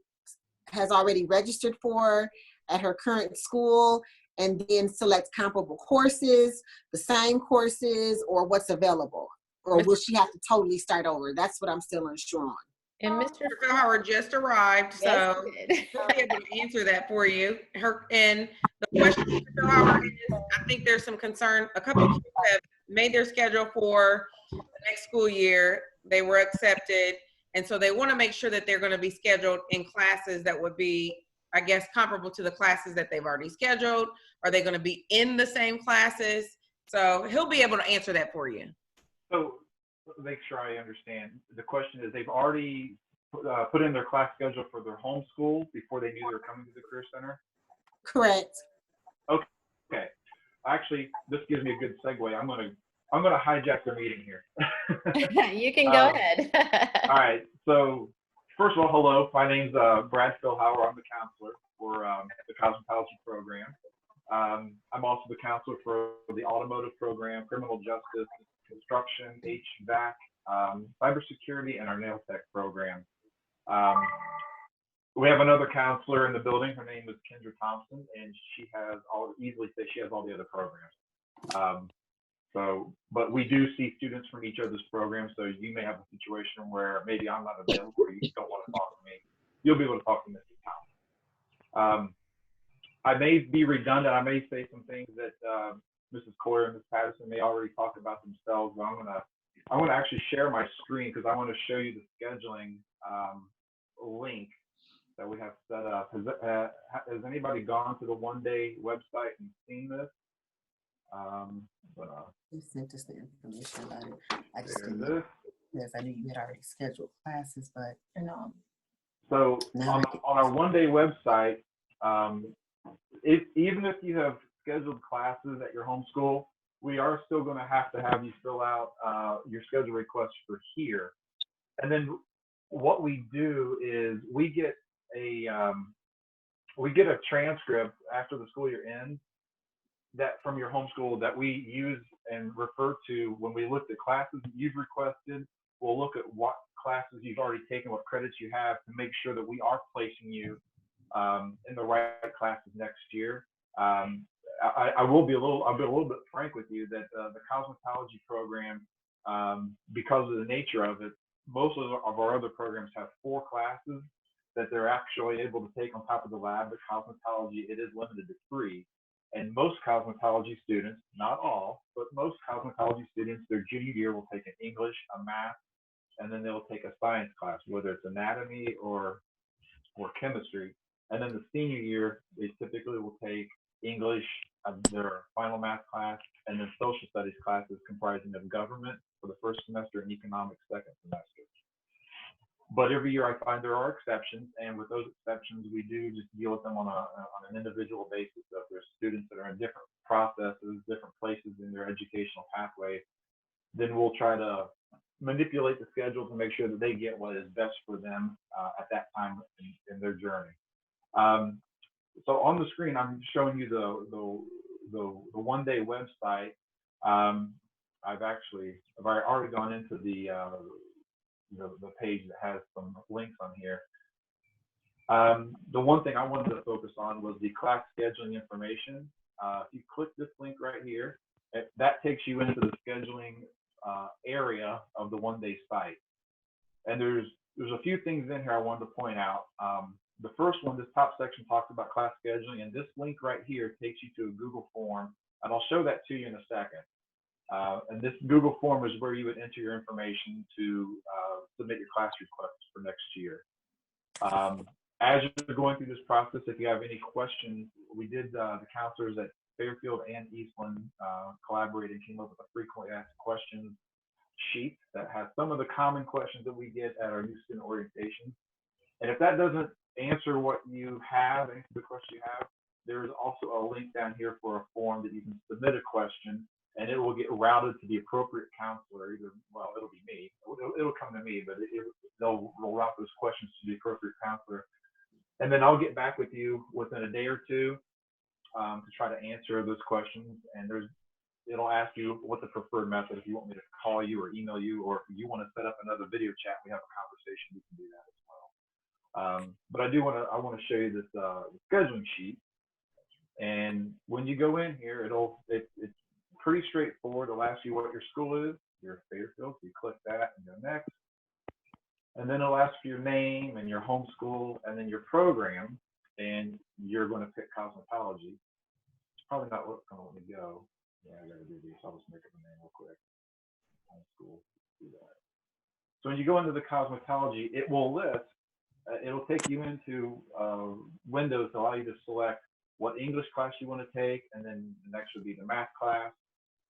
has already registered for at her current school and then select comparable courses, the same courses, or what's available? Or will she have to totally start over? That's what I'm still unsure on. And Mr. Howard just arrived, Yes, so he did. he'll be able to answer that for you. And the question, Mr. Howard, is I think there's some concern. A couple of kids have made their schedule for the next school year. They were accepted, and so they want to make sure that they're going to be scheduled in classes that would be, I guess, comparable to the classes that they've already scheduled. Are they going to be in the same classes? So he'll be able to answer that for you. So make sure I understand. The question is, they've already put in their class schedule for their home school before they knew they were coming to the Career Center? Correct. Okay. Actually, this gives me a good segue. I'm gonna hijack the meeting here. You can go ahead. All right. So first of all, hello. My name's Brad Philhauer. I'm the counselor for the Cosmetology program. I'm also the counselor for the automotive program, criminal justice, construction, HVAC, cybersecurity, and our nail tech program. We have another counselor in the building. Her name is Kendra Thompson, and she has easily say she has all the other programs. But we do see students from each other's programs. So you may have a situation where maybe I'm not available or you don't want to talk to me. You'll be able to talk to Mr. Thompson. I may be redundant. I may say some things that Mrs. Coyer and Ms. Patterson may already talk about themselves, but I'm gonna actually share my screen because I want to show you the scheduling link that we have set up. Has anybody gone to the One Day website and seen this? You sent us the information about it. I just didn't, because I knew you had already scheduled classes, but So on our One Day website, even if you have scheduled classes at your home school, we are still going to have you fill out your schedule request for here. And then what we do is we get a transcript after the school year ends that from your home school that we use and refer to when we look at classes you've requested. We'll look at what classes you've already taken, what credits you have to make sure that we are placing you in the right classes next year. I'll be a little bit frank with you that the cosmetology program, because of the nature of it, most of our other programs have 4 classes that they're actually able to take on top of the lab. But cosmetology, it is limited to 3. And most cosmetology students, not all, but most cosmetology students, their junior year will take an English, a math, and then they'll take a science class, whether it's anatomy or chemistry. And then the senior year, they typically will take English, their final math class, and then social studies classes comprising of government for the first semester and economics second semester. But every year I find there are exceptions, and with those exceptions, we do just deal with them on an individual basis. So if there's students that are in different processes, different places in their educational pathway, then we'll try to manipulate the schedule to make sure that they get what is best for them at that time in their journey. So on the screen, I'm showing you the One Day website. I've already gone into the page that has some links on here. The one thing I wanted to focus on was the class scheduling information. If you click this link right here, that takes you into the scheduling area of the One Day site. And there's a few things in here I wanted to point out. The first one, this top section talks about class scheduling, and this link right here takes you to a Google form, and I'll show that to you in a second. And this Google form is where you would enter your information to submit your class requests for next year. As you're going through this process, if you have any questions, the counselors at Fairfield and Eastland collaborated and came up with a frequently asked questions sheet that has some of the common questions that we get at our new student orientation. And if that doesn't answer what you have, answer the question you have, there's also a link down here for a form that you can submit a question, and it will get routed to the appropriate counselor. It'll be me. It'll come to me, but they'll route those questions to the appropriate counselor. And then I'll get back with you within a day or two to try to answer those questions. And it'll ask you what the preferred method, if you want me to call you or email you, or if you want to set up another video chat, we have a conversation, we can do that as well. But I want to show you this scheduling sheet. And when you go in here, it's pretty straightforward. It'll ask you what your school is. You're Fairfield, so you click that and go next. And then it'll ask for your name and your home school and then your program, and you're going to pick cosmetology. It's probably not going to let me go. Yeah, I got to do this. I'll just make up a name real quick. Home school, do that. So when you go into the cosmetology, it will list, it'll take you into windows to allow you to select what English class you want to take, and then the next would be the math class,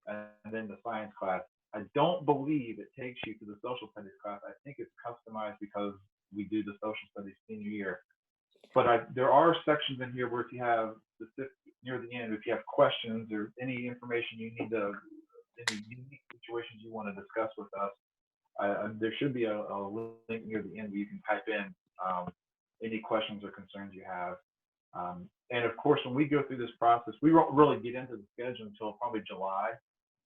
and then the science class. I don't believe it takes you to the social studies class. I think it's customized because we do the social studies senior year. But there are sections in here where if you have specific, near the end, if you have questions or any information you need to, any unique situations you want to discuss with us, there should be a link near the end where you can type in any questions or concerns you have. And of course, when we go through this process, we won't really get into the schedule until probably July,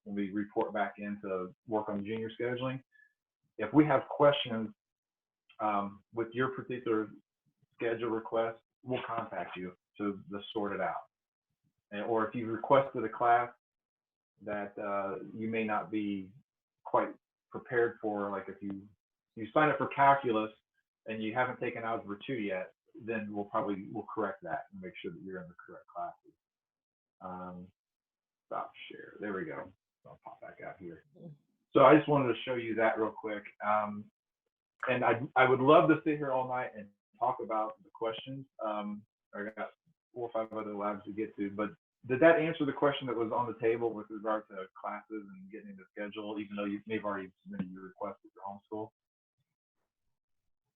when we report back in to work on junior scheduling. If we have questions with your particular schedule request, we'll contact you to sort it out. Or if you requested a class that you may not be quite prepared for, like if you sign up for calculus and you haven't taken algebra 2 yet, then we'll correct that and make sure that you're in the correct classes. Stop share. There we go. I'll pop back out here. So I just wanted to show you that real quick. And I would love to sit here all night and talk about the questions. I got 4 or 5 other labs to get to, but did that answer the question that was on the table with regard to classes and getting the schedule, even though you may have already submitted your request with your homeschool?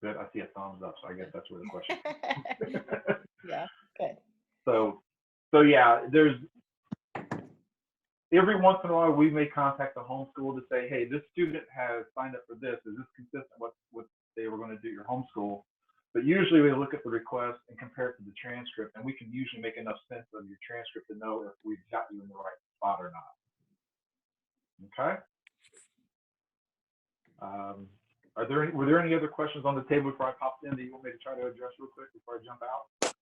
Good. I see a thumbs up, so I guess that's where the question is. Yeah, good. So yeah, there's every once in a while we may contact the homeschool to say, hey, this student has signed up for this. Is this consistent with what they were going to do at your homeschool? But usually we look at the request and compare it to the transcript, and we can usually make enough sense of your transcript to know if we've got you in the right spot or not. Okay. Were there any other questions on the table before I popped in that you want me to try to address real quick before I jump out?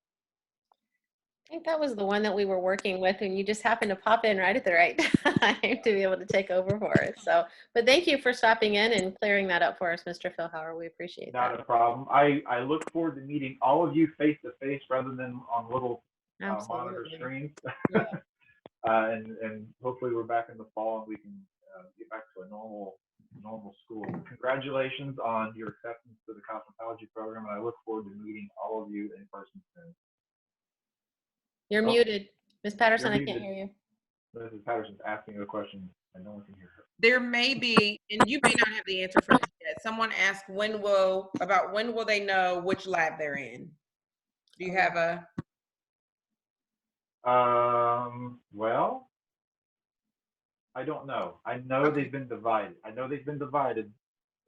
I think that was the one that we were working with, and you just happened to pop in right at the right time to be able to take over for it. So, but thank you for stopping in and clearing that up for us, Mr. Philhauer. We appreciate that. Not a problem. I look forward to meeting all of you face to face rather than on little monitor screens. Yeah. And hopefully we're back in the fall and we can get back to a normal school. Congratulations on your acceptance to the cosmetology program, and I look forward to meeting all of you in person soon. You're muted. Ms. Patterson, I can't muted. hear you. Mrs. Patterson's asking a question and no one can hear her. There may be, and you may not have the answer for this yet. Someone asked when will they know which lab they're in? Do you have a? Well, I don't know. I know they've been divided.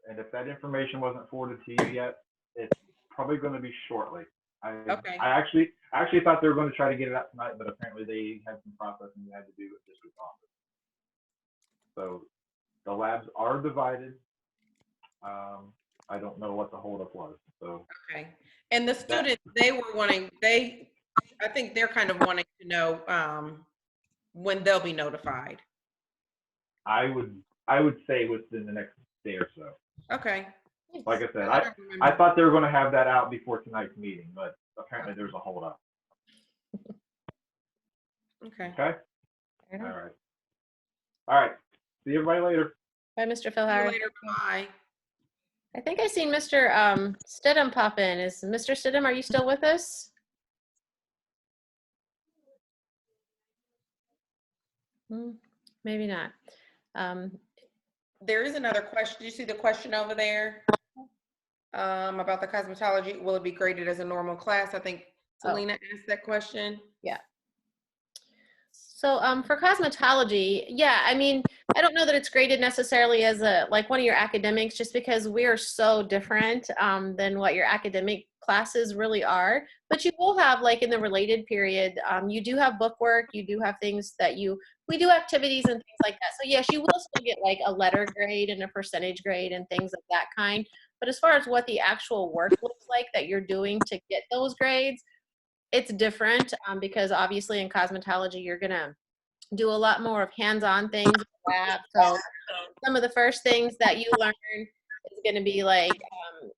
And if that information wasn't forwarded to you yet, it's probably going to be shortly. I actually thought they were going to try to get it out tonight, but apparently they had some processing they had to do with district office. So the labs are divided. I don't know what the holdup was. So okay. And the students, I think they're kind of wanting to know when they'll be notified. I would say within the next day or so. Okay. Like I said, I thought they were going to have that out before tonight's meeting, but apparently there's a holdup. Okay. Okay. All right. See everybody later. Bye, Mr. See you Philhauer. later. Bye. I think I seen Mr. Stidham pop in. Is Mr. Stidham, are you still with us? Maybe not. There is another question. Do you see the question over there about the cosmetology? Will it be graded as a normal class? I think Selena asked that question. Yeah. So for cosmetology, yeah, I mean, I don't know that it's graded necessarily as a like one of your academics, just because we are so different than what your academic classes really are. But you will have, like in the related period, you do have book work, you do have things that we do activities and things like that. So yes, you will still get like a letter grade and a percentage grade and things of that kind. But as far as what the actual work looks like that you're doing to get those grades, it's different because obviously in cosmetology, you're going to do a lot more of hands-on things in the lab. So some of the first things that you learn is going to be like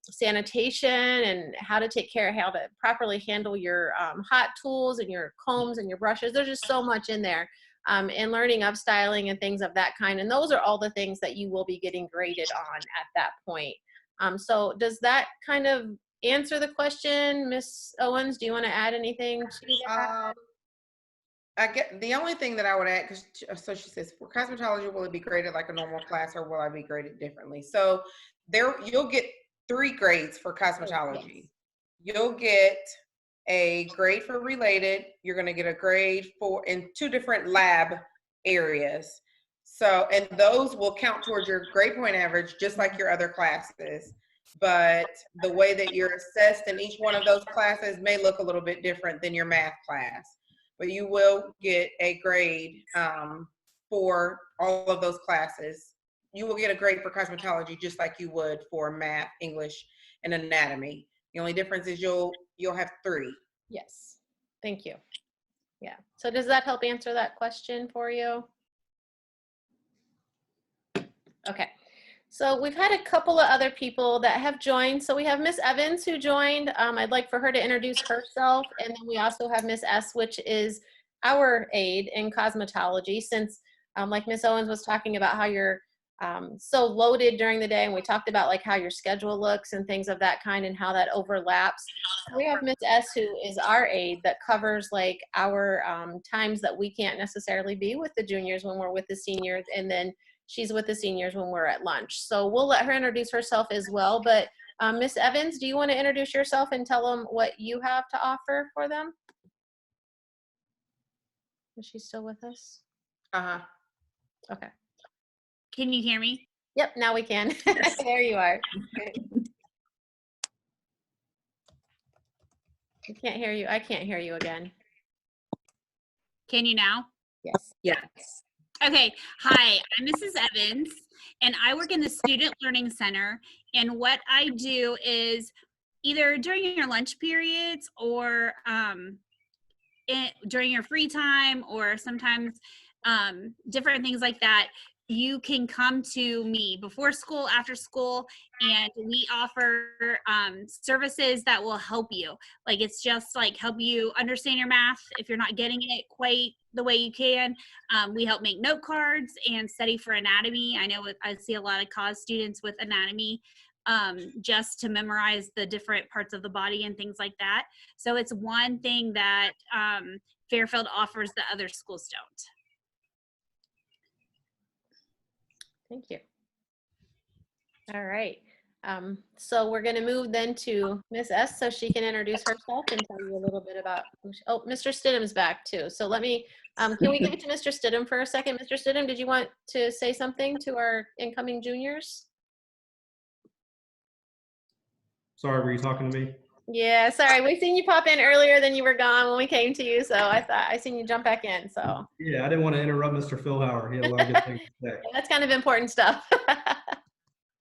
sanitation and how to take care of how to properly handle your hot tools and your combs and your brushes. There's just so much in there. And learning up styling and things of that kind. And those are all the things that you will be getting graded on at that point. So does that kind of answer the question, Miss Owens? Do you want to add anything to that? I get the only thing that I would add, because so she says, for cosmetology, will it be graded like a normal class or will I be graded differently? So there, you'll get 3 grades for cosmetology. You'll get a grade for related. You're going to get a grade for in 2 different lab areas. So, and those will count towards your grade point average, just like your other classes. But the way that you're assessed in each one of those classes may look a little bit different than your math class. But you will get a grade for all of those classes. You will get a grade for cosmetology just like you would for math, English, and anatomy. The only difference is you'll have 3. Yes. Thank you. Yeah. So does that help answer that question for you? Okay. So we've had a couple of other people that have joined. So we have Miss Evans who joined. I'd like for her to introduce herself. And then we also have Miss S, which is our aide in cosmetology, since like Miss Owens was talking about how you're so loaded during the day. And we talked about like how your schedule looks and things of that kind and how that overlaps. So we have Miss S who is our aide that covers like our times that we can't necessarily be with the juniors when we're with the seniors. And then she's with the seniors when we're at lunch. So we'll let her introduce herself as well. But Miss Evans, do you want to introduce yourself and tell them what you have to offer for them? Is she still with us? Uh-huh. Okay. Can you hear me? Yep, now we can. There you are. I can't hear you. I can't hear you again. Can you now? Yes. Yes. Okay. Hi, I'm Mrs. Evans, and I work in the Student Learning Center. And what I do is either during your lunch periods or during your free time, or sometimes different things like that, you can come to me before school, after school, and we offer services that will help you. Like, it's just like help you understand your math if you're not getting it quite the way you can. We help make note cards and study for anatomy. I know I see a lot of cos students with anatomy just to memorize the different parts of the body and things like that. So it's one thing that Fairfield offers that other schools don't. Thank you. All right. So we're going to move then to Miss S so she can introduce herself and tell you a little bit about, oh, Mr. Stidham's back too. So let me, can we give it to Mr. Stidham for a second? Mr. Stidham, did you want to say something to our incoming juniors? Sorry, were you talking to me? Yeah, sorry. We seen you pop in earlier than you were gone when we came to you. So I thought I seen you jump back in. So Yeah, I didn't want to interrupt Mr. Philhauer. He had a lot of good things to say. that's kind of important stuff.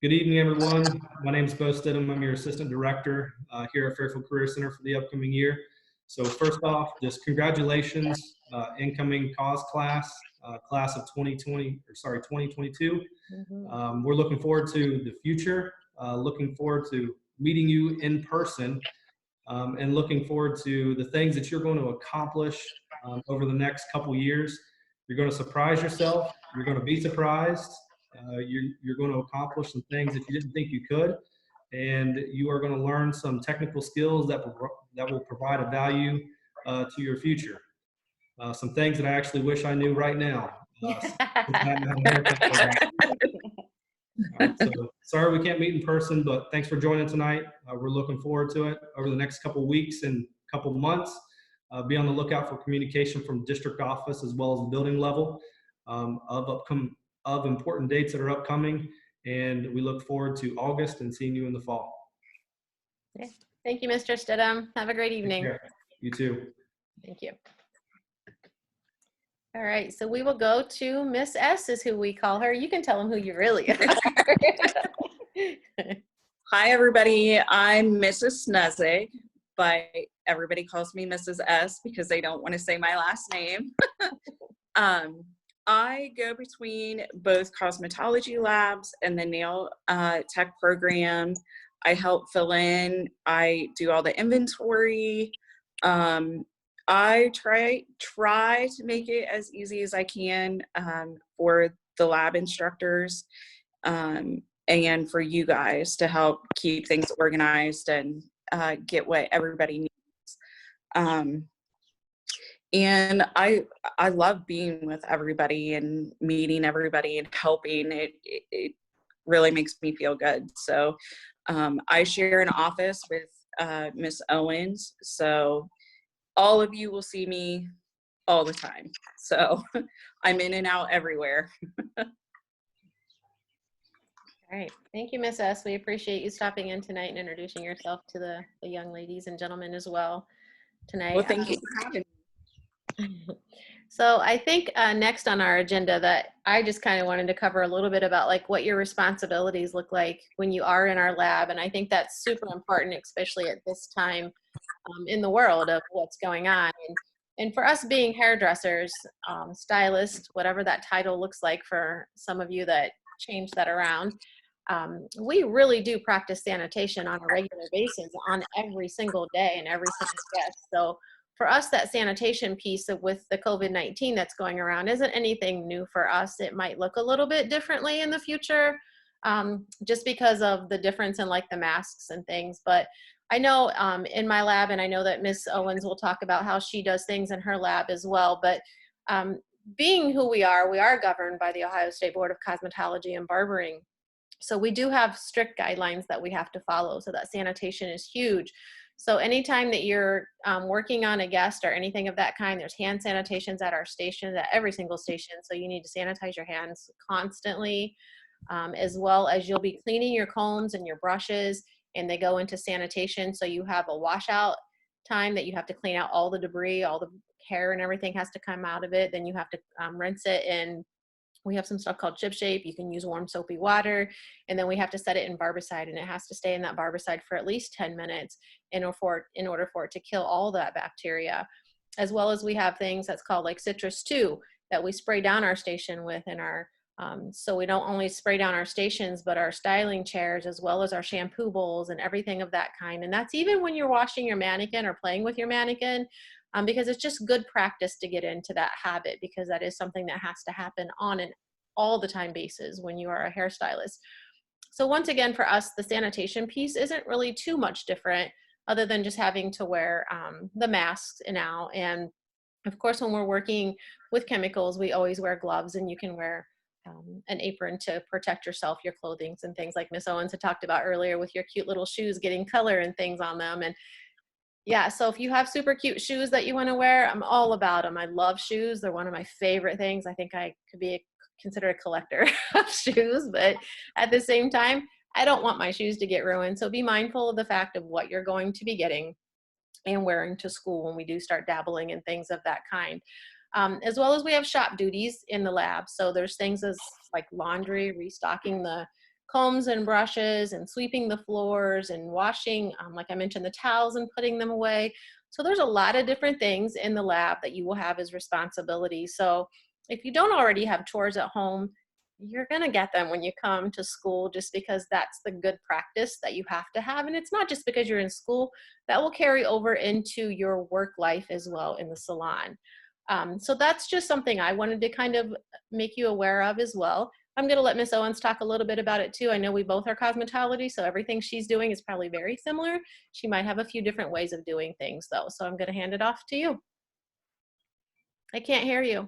Good evening, everyone. My name is Bo Stidham. I'm your assistant director here at Fairfield Career Center for the upcoming year. So first off, just congratulations, incoming cause class, class of 2022. We're looking forward to the future, looking forward to meeting you in person, and looking forward to the things that you're going to accomplish over the next couple years. You're going to surprise yourself. You're going to be surprised. You're going to accomplish some things that you didn't think you could, and you are going to learn some technical skills that will provide a value to your future. Some things that I actually wish I knew right now. So sorry we can't meet in person, but thanks for joining tonight. We're looking forward to it over the next couple weeks and couple months. Be on the lookout for communication from district office as well as the building level of important dates that are upcoming. And we look forward to August and seeing you in the fall. Okay. Thank you, Mr. Stidham. Have a great evening. Yeah, you too. Thank you. All right, so we will go to Miss S is who we call her. You can tell them who you really are. Hi, everybody. I'm Mrs. Snezig, but everybody calls me Mrs. S because they don't want to say my last name. I go between both cosmetology labs and the nail tech program. I help fill in. I do all the inventory. I try to make it as easy as I can for the lab instructors and for you guys to help keep things organized and get what everybody needs. And I love being with everybody and meeting everybody and helping. It really makes me feel good. So I share an office with Miss Owens. So all of you will see me all the time. So I'm in and out everywhere. All right. Thank you, Miss S. We appreciate you stopping in tonight and introducing yourself to the young ladies and gentlemen as well tonight. Well, thank you for having me. So I think next on our agenda that I just kind of wanted to cover a little bit about like what your responsibilities look like when you are in our lab. And I think that's super important, especially at this time in the world of what's going on. And for us being hairdressers, stylists, whatever that title looks like for some of you that change that around, we really do practice sanitation on a regular basis on every single day and every single guest. So for us, that sanitation piece with the COVID-19 that's going around isn't anything new for us. It might look a little bit differently in the future just because of the difference in like the masks and things. But I know in my lab, and I know that Miss Owens will talk about how she does things in her lab as well, but being who we are governed by the Ohio State Board of Cosmetology and Barbering. So we do have strict guidelines that we have to follow. So that sanitation is huge. So anytime that you're working on a guest or anything of that kind, there's hand sanitations at our stations, at every single station. So you need to sanitize your hands constantly, as well as you'll be cleaning your combs and your brushes, and they go into sanitation. So you have a washout time that you have to clean out all the debris, all the hair and everything has to come out of it. Then you have to rinse it in. We have some stuff called chip shape. You can use warm soapy water, and then we have to set it in barbicide, and it has to stay in that barbicide for at least 10 minutes in order for it to kill all that bacteria. As well as we have things that's called like citrus 2 that we spray down our station with in our, so we don't only spray down our stations, but our styling chairs as well as our shampoo bowls and everything of that kind. And that's even when you're washing your mannequin or playing with your mannequin. Because it's just good practice to get into that habit, because that is something that has to happen on an all the time basis when you are a hairstylist. So once again, for us, the sanitation piece isn't really too much different other than just having to wear the masks now. And of course, when we're working with chemicals, we always wear gloves, and you can wear an apron to protect yourself, your clothing and things like Miss Owens had talked about earlier with your cute little shoes getting color and things on them. And yeah, so if you have super cute shoes that you want to wear, I'm all about them. I love shoes. They're one of my favorite things. I think I could be considered a collector of shoes, but at the same time, I don't want my shoes to get ruined. So be mindful of the fact of what you're going to be getting and wearing to school when we do start dabbling in things of that kind. As well as we have shop duties in the lab. So there's things as like laundry, restocking the combs and brushes, and sweeping the floors, and washing, like I mentioned, the towels and putting them away. So there's a lot of different things in the lab that you will have as responsibility. So if you don't already have chores at home, you're going to get them when you come to school, just because that's the good practice that you have to have. And it's not just because you're in school, that will carry over into your work life as well in the salon. So that's just something I wanted to kind of make you aware of as well. I'm going to let Miss Owens talk a little bit about it too. I know we both are cosmetology, so everything she's doing is probably very similar. She might have a few different ways of doing things though. So I'm going to hand it off to you. I can't hear you.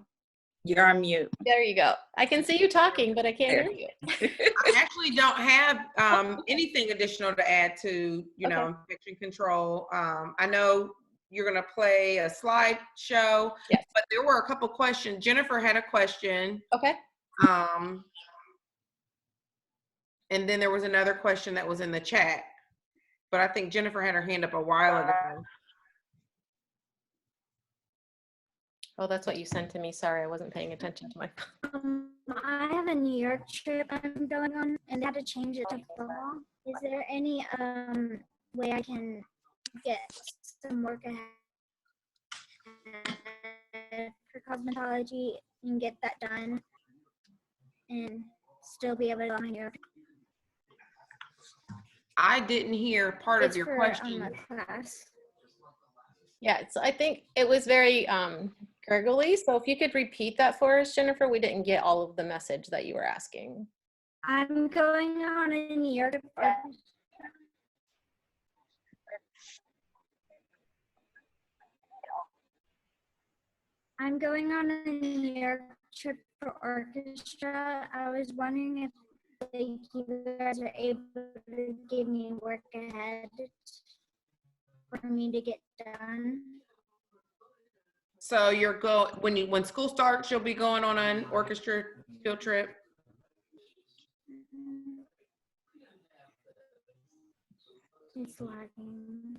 You're on mute. There you go. I can see you talking, but I can't hear you. I actually don't have anything additional to add to, you know, infection control. I know you're gonna play a slideshow. Yes. But there were a couple questions. Jennifer had a question. Okay. And then there was another question that was in the chat. But I think Jennifer had her hand up a while ago. Oh, that's what you sent to me. Sorry, I wasn't paying attention to my phone. I have a New York trip I'm going on, and they had to change it to fall. Is there any way I can get some work ahead for cosmetology and get that done, and still be able to go on my New York? I didn't hear part of your for, question. the class. Yeah, so I think it was very gurgly. So if you could repeat that for us, Jennifer, we didn't get all of the message that you were asking. I'm going on a New York trip. I'm going on a New York trip for orchestra. I was wondering if you guys are able to give me work ahead for me to get done. So you're when school starts, you'll be going on an orchestra field trip. It's lagging.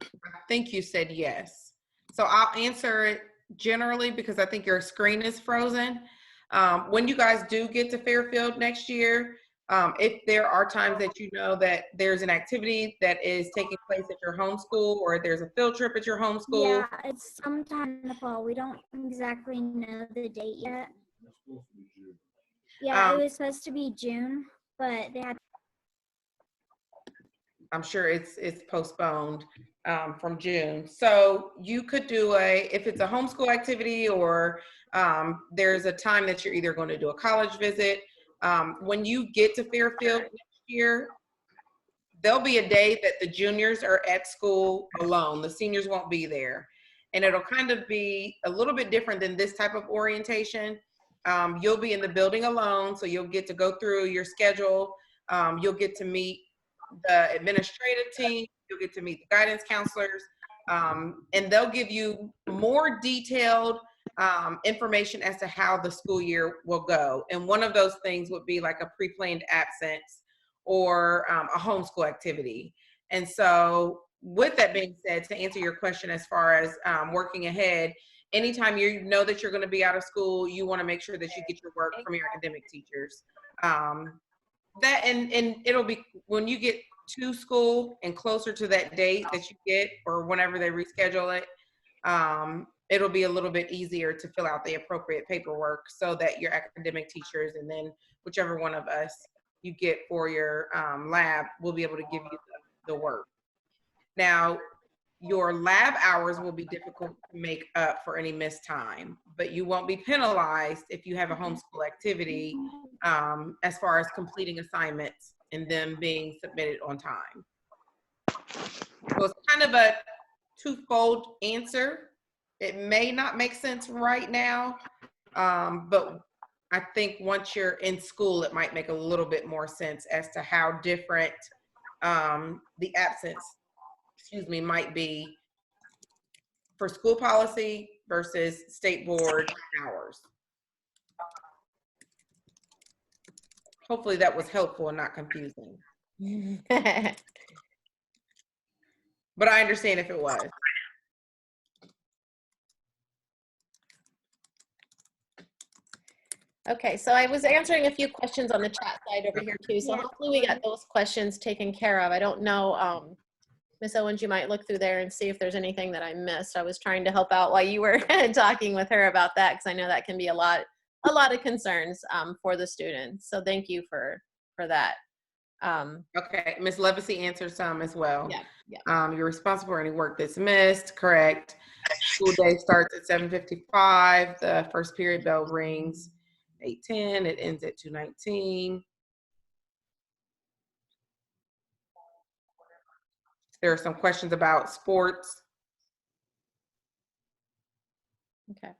I think you said yes. So I'll answer it generally because I think your screen is frozen. When you guys do get to Fairfield next year, if there are times that you know that there's an activity that is taking place at your home school or there's a field trip at your home school. Yeah, it's sometime in the fall. We don't exactly know the date yet. Yeah, it was supposed to be June, but they had. I'm sure it's postponed from June. So you could do if it's a homeschool activity or there's a time that you're either going to do a college visit. When you get to Fairfield next year, there'll be a day that the juniors are at school alone. The seniors won't be there. And it'll kind of be a little bit different than this type of orientation. You'll be in the building alone, so you'll get to go through your schedule. You'll get to meet the administrative team, you'll get to meet the guidance counselors, and they'll give you more detailed information as to how the school year will go. And one of those things would be like a pre-planned absence or a homeschool activity. And so with that being said, to answer your question as far as working ahead, anytime you know that you're going to be out of school, you want to make sure that you get your work from your academic teachers. That and it'll be when you get to school and closer to that date that you get or whenever they reschedule it, it'll be a little bit easier to fill out the appropriate paperwork so that your academic teachers and then whichever one of us you get for your lab will be able to give you the work. Now, your lab hours will be difficult to make up for any missed time, but you won't be penalized if you have a homeschool activity as far as completing assignments and them being submitted on time. So it's kind of a twofold answer. It may not make sense right now, but I think once you're in school, it might make a little bit more sense as to how different the absence, might be for school policy versus state board hours. Hopefully that was helpful and not confusing. But I understand if it was. Okay, so I was answering a few questions on the chat side over here too. So hopefully we got those questions taken care of. I don't know, Ms. Owens, you might look through there and see if there's anything that I missed. I was trying to help out while you were talking with her about that because I know that can be a lot of concerns for the students. So thank you for that. Okay, Ms. Levacy answered some as well. Yeah. You're responsible for any work that's missed, correct. School day starts at 7:55. The first period bell rings 8:10. It ends at 2:19. There are some questions about sports. Okay.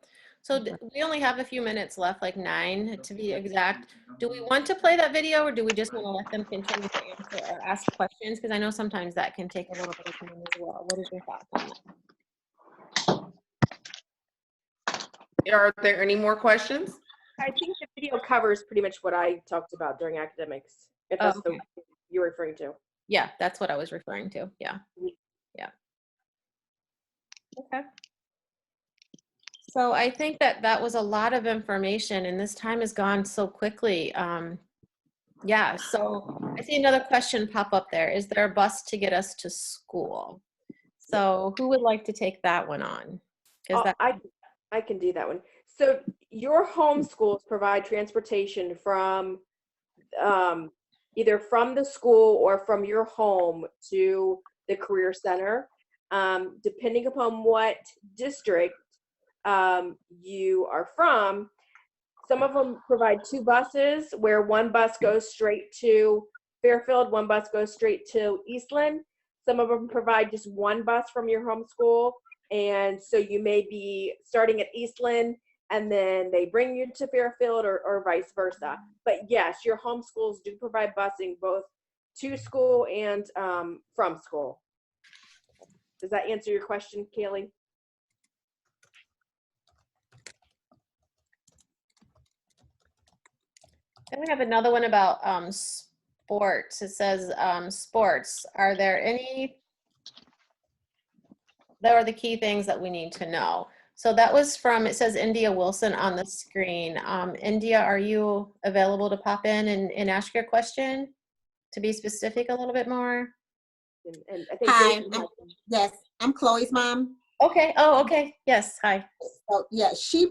So we only have a few minutes left, like 9 to be exact. Do we want to play that video or do we just want to let them continue to answer or ask questions? Because I know sometimes that can take a little bit of time as well. What is your thoughts on that? Are there any more questions? I think the video covers pretty much what I talked about during academics, if Oh, that's okay. the you're referring to. Yeah, that's what I was referring to. Yeah. Yeah. Okay. So I think that that was a lot of information and this time has gone so quickly. Yeah, so I see another question pop up there. Is there a bus to get us to school? So who would like to take that one on? Because that I can do that one. So your home schools provide transportation from either from the school or from your home to the Career Center. Depending upon what district you are from, some of them provide 2 buses where one bus goes straight to Fairfield, one bus goes straight to Eastland. Some of them provide just 1 bus from your home school. And so you may be starting at Eastland and then they bring you to Fairfield or vice versa. But yes, your home schools do provide busing both to school and from school. Does that answer your question, Kaylee? Then we have another one about sports. It says sports. Are there any, that are the key things that we need to know? So that was from, it says India Wilson on the screen. India, are you available to pop in and ask your question to be specific a little bit more? And I think Hi, yes, I'm Chloe's mom. Okay, oh, okay, yes, hi. So yeah, she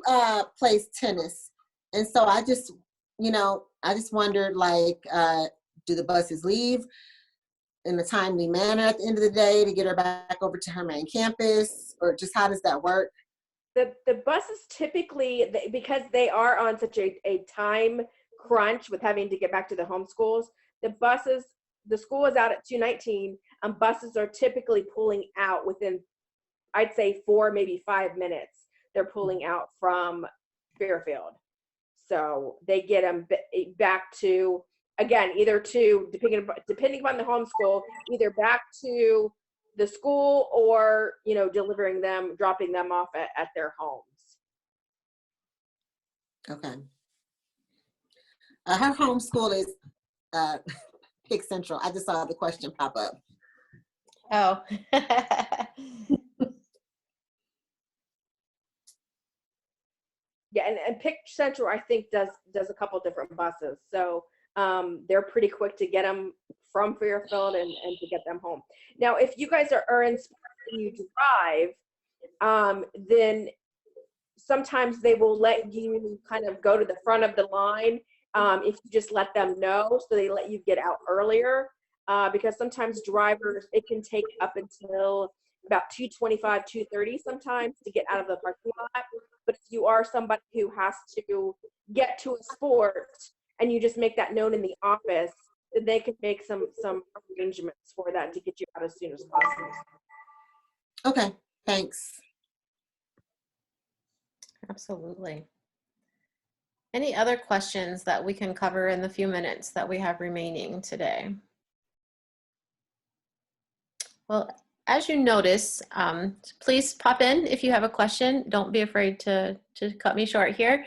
plays tennis. And so I just, I just wondered, like, do the buses leave in a timely manner at the end of the day to get her back over to her main campus, or just how does that work? The buses typically, because they are on such a time crunch with having to get back to the home schools, the school is out at 2:19, and buses are typically pulling out within, I'd say 4, maybe 5 minutes. They're pulling out from Fairfield. So they get them back to, again, either to, depending upon the homeschool, either back to the school or, delivering them, dropping them off at their homes. Okay. Her homeschool is Pick Central. I just saw the question pop up. Oh. Yeah, and Pick Central, I think, does a couple different buses. So they're pretty quick to get them from Fairfield and to get them home. Now, if you guys are in sports and you drive, then sometimes they will let you kind of go to the front of the line if you just let them know, so they let you get out earlier. Because sometimes drivers, it can take up until about 2:25, 2:30 sometimes to get out of the parking lot. But if you are somebody who has to get to a sport and you just make that known in the office, then they can make some arrangements for that to get you out as soon as possible. Okay, thanks. Absolutely. Any other questions that we can cover in the few minutes that we have remaining today? Well, as you notice, please pop in if you have a question. Don't be afraid to cut me short here.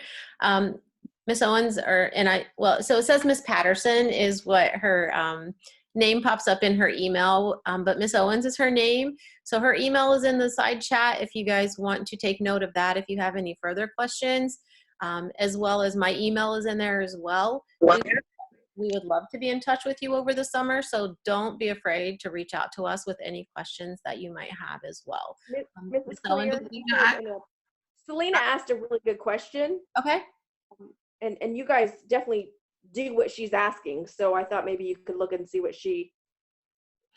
Miss Owens, so it says Miss Patterson is what her name pops up in her email, but Miss Owens is her name. So her email is in the side chat if you guys want to take note of that if you have any further questions, as well as my email is in there as well. We would love to be in touch with you over the summer, so don't be afraid to reach out to us with any questions that you might have as well. Mrs. Clear, Selena asked a really good question. Okay. And you guys definitely do what she's asking, so I thought maybe you could look and see what she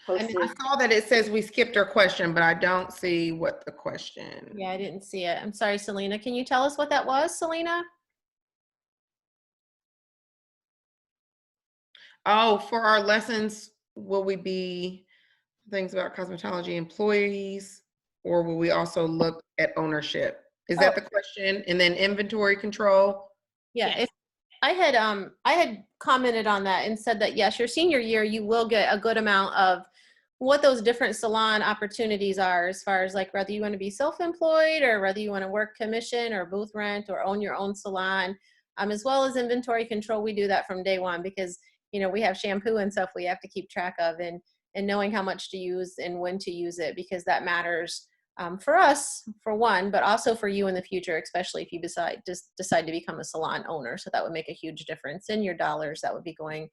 posted. I saw that it says we skipped her question, but I don't see what the question. Yeah, I didn't see it. I'm sorry, Selena. Can you tell us what that was, Selena? Oh, for our lessons, will we be things about cosmetology employees, or will we also look at ownership? Is that the question? And then inventory control? Yeah, if I had commented on that and said that yes, your senior year you will get a good amount of what those different salon opportunities are, as far as like whether you want to be self-employed or whether you want to work commission or booth rent or own your own salon, as well as inventory control. We do that from day one because we have shampoo and stuff we have to keep track of, and knowing how much to use and when to use it, because that matters. For us, for one, but also for you in the future, especially if you decide to become a salon owner. So that would make a huge difference in your dollars that would be going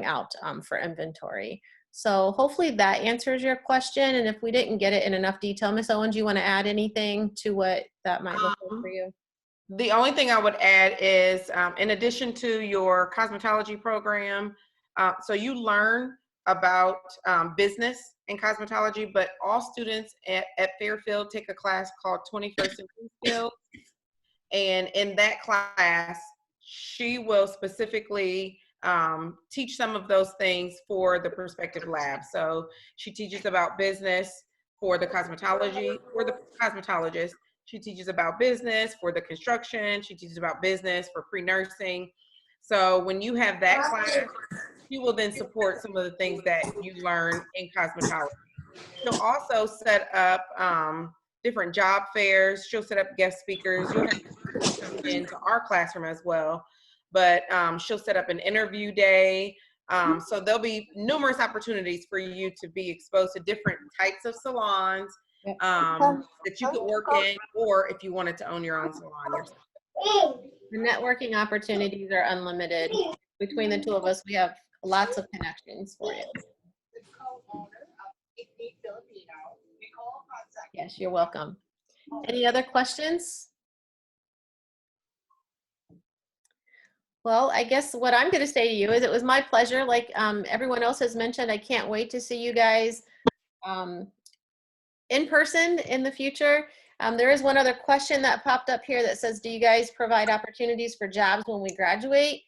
out for inventory. So hopefully that answers your question. And if we didn't get it in enough detail, Ms. Owens, you want to add anything to what that might look like for you? The only thing I would add is, in addition to your cosmetology program, so you learn about business in cosmetology, but all students at Fairfield take a class called 21st Century Skills. And in that class, she will specifically teach some of those things for the prospective lab. So she teaches about business for the cosmetology, for the cosmetologist. She teaches about business for the construction. She teaches about business for pre-nursing. So when you have that class, she will then support some of the things that you learn in cosmetology. She'll also set up different job fairs. She'll set up guest speakers. You'll have to come into our classroom as well. But she'll set up an interview day. So there'll be numerous opportunities for you to be exposed to different types of salons that you could work in, or if you wanted to own your own salon yourself. The networking opportunities are unlimited. Between the two of us, we have lots of connections for you. Yes, you're welcome. Any other questions? Well, I guess what I'm going to say to you is it was my pleasure. Like everyone else has mentioned, I can't wait to see you guys in person in the future. There is one other question that popped up here that says, do you guys provide opportunities for jobs when we graduate?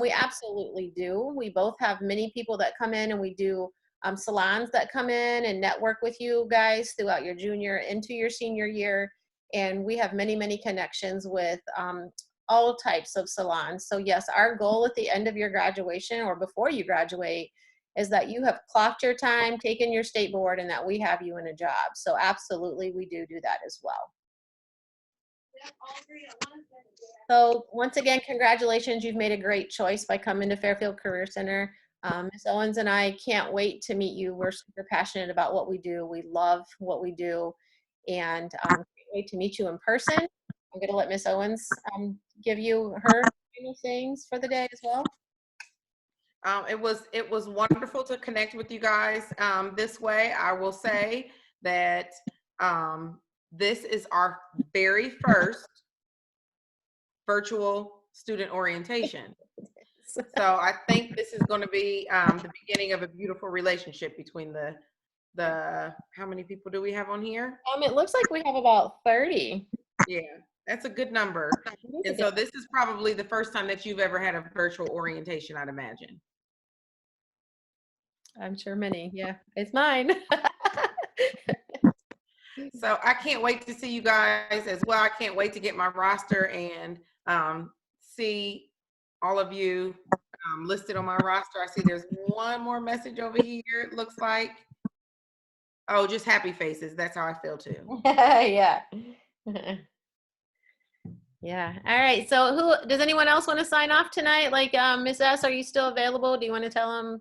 We absolutely do. We both have many people that come in, and we do salons that come in and network with you guys throughout your junior into your senior year. And we have many, many connections with all types of salons. So yes, our goal at the end of your graduation or before you graduate is that you have clocked your time, taken your state board, and that we have you in a job. So absolutely, we do that as well. So once again, congratulations. You've made a great choice by coming to Fairfield Career Center. Ms. Owens and I can't wait to meet you. We're super passionate about what we do. We love what we do, and can't wait to meet you in person. I'm going to let Ms. Owens give you her final things for the day as well. It was wonderful to connect with you guys this way. I will say that this is our very first virtual student orientation. So I think this is going to be the beginning of a beautiful relationship between the how many people do we have on here? It looks like we have about 30. Yeah, that's a good number. And so this is probably the first time that you've ever had a virtual orientation, I'd imagine. I'm sure many. Yeah, it's mine. So I can't wait to see you guys as well. I can't wait to get my roster and see all of you listed on my roster. I see there's one more message over here, it looks like. Oh, just happy faces. That's how I feel too. Yeah. Yeah. All right. So who does anyone else want to sign off tonight? Like Ms. S, are you still available? Do you want to tell them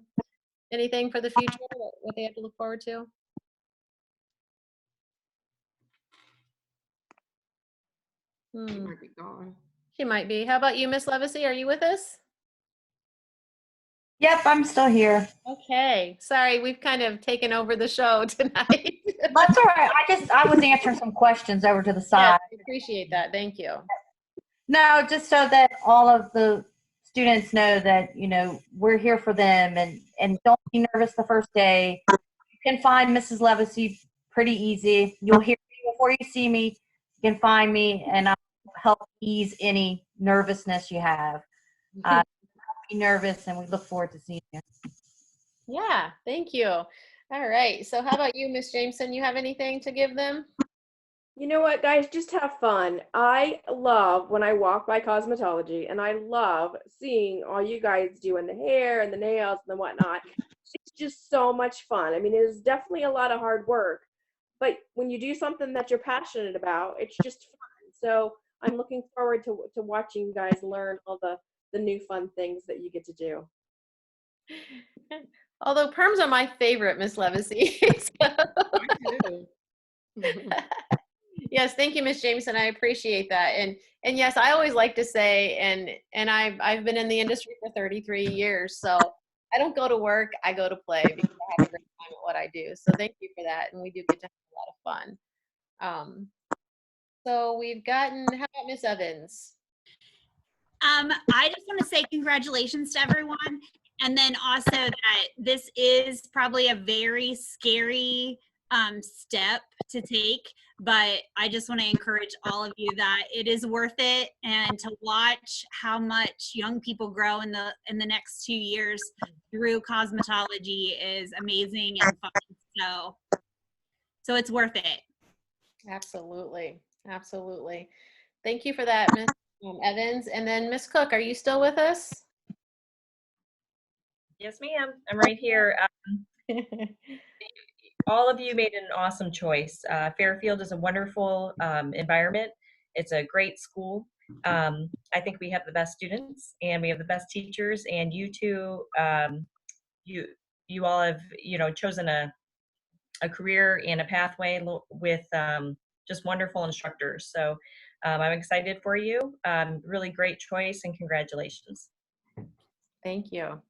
anything for the future, what they have to look forward to? She might be gone. She might be. How about you, Miss Levacy? Are you with us? Yep, I'm still here. Okay. Sorry, we've kind of taken over the show tonight. That's all right. I was answering some questions over to the side. Yeah, I appreciate that. Thank you. No, just so that all of the students know that, we're here for them, and don't be nervous the first day. You can find Mrs. Levacy pretty easy. You'll hear me before you see me. You can find me, and I'll help ease any nervousness you have. Be nervous, and we look forward to seeing you. Yeah, thank you. All right. So how about you, Miss Jameson? You have anything to give them? You know what, guys? Just have fun. I love when I walk by Cosmetology, and I love seeing all you guys doing the hair and the nails and the whatnot. It's just so much fun. I mean, it is definitely a lot of hard work, but when you do something that you're passionate about, it's just fun. So I'm looking forward to watching you guys learn all the new fun things that you get to do. Although perms are my favorite, Miss Levacy. Yes, thank you, Miss Jameson. I appreciate that. And yes, I always like to say, and I've been in the industry for 33 years, so I don't go to work, I go to play because I have a great time at what I do. So thank you for that, and we do get to have a lot of fun. So we've gotten, how about Miss Evans? I just want to say congratulations to everyone. And then also that this is probably a very scary step to take, but I just want to encourage all of you that it is worth it, and to watch how much young people grow in the next 2 years through cosmetology is amazing and fun. So it's worth it. Absolutely. Absolutely. Thank you for that, Miss Evans. And then Miss Cook, are you still with us? Yes, ma'am. I'm right here. All of you made an awesome choice. Fairfield is a wonderful environment. It's a great school. I think we have the best students and we have the best teachers, and you two, you all have, chosen a career and a pathway with just wonderful instructors. So I'm excited for you. Really great choice, and congratulations. Thank you.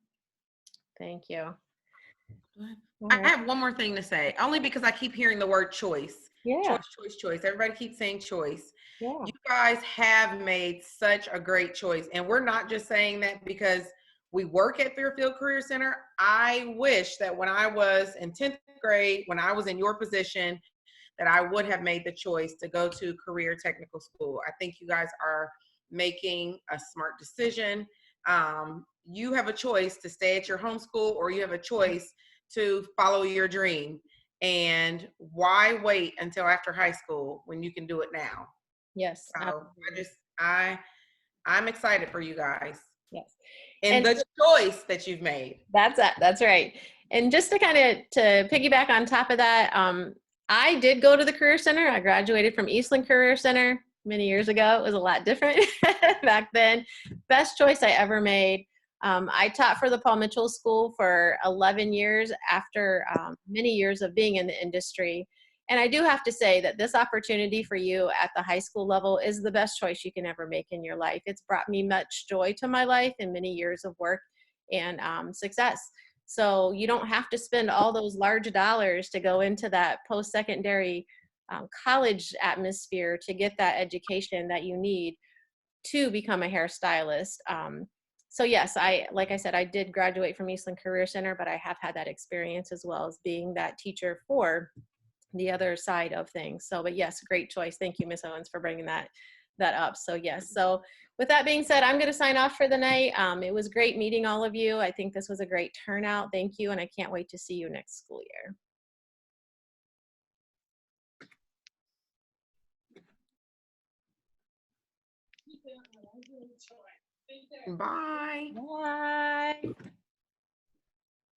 Thank you. I have one more thing to say, only because I keep hearing the word choice. Yeah. Choice, choice, choice. Everybody keeps saying choice. Yeah. You guys have made such a great choice. And we're not just saying that because we work at Fairfield Career Center. I wish that when I was in 10th grade, when I was in your position, that I would have made the choice to go to career technical school. I think you guys are making a smart decision. You have a choice to stay at your home school, or you have a choice to follow your dream. And why wait until after high school when you can do it now? Yes. So I'm excited for you guys. Yes. And the choice that you've made. That's right. And just to kind of to piggyback on top of that, I did go to the Career Center. I graduated from Eastland Career Center many years ago. It was a lot different back then. Best choice I ever made. I taught for the Paul Mitchell School for 11 years after many years of being in the industry. And I do have to say that this opportunity for you at the high school level is the best choice you can ever make in your life. It's brought me much joy to my life and many years of work and success. So you don't have to spend all those large dollars to go into that post-secondary college atmosphere to get that education that you need to become a hairstylist. So yes, like I said, I did graduate from Eastland Career Center, but I have had that experience as well as being that teacher for the other side of things. So, but yes, great choice. Thank you, Ms. Owens, for bringing that up. So yes, so with that being said, I'm going to sign off for the night. It was great meeting all of you. I think this was a great turnout. Thank you. And I can't wait to see you next school year. Bye. Bye. I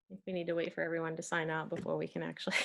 think we need to wait for everyone to sign out before we can actually.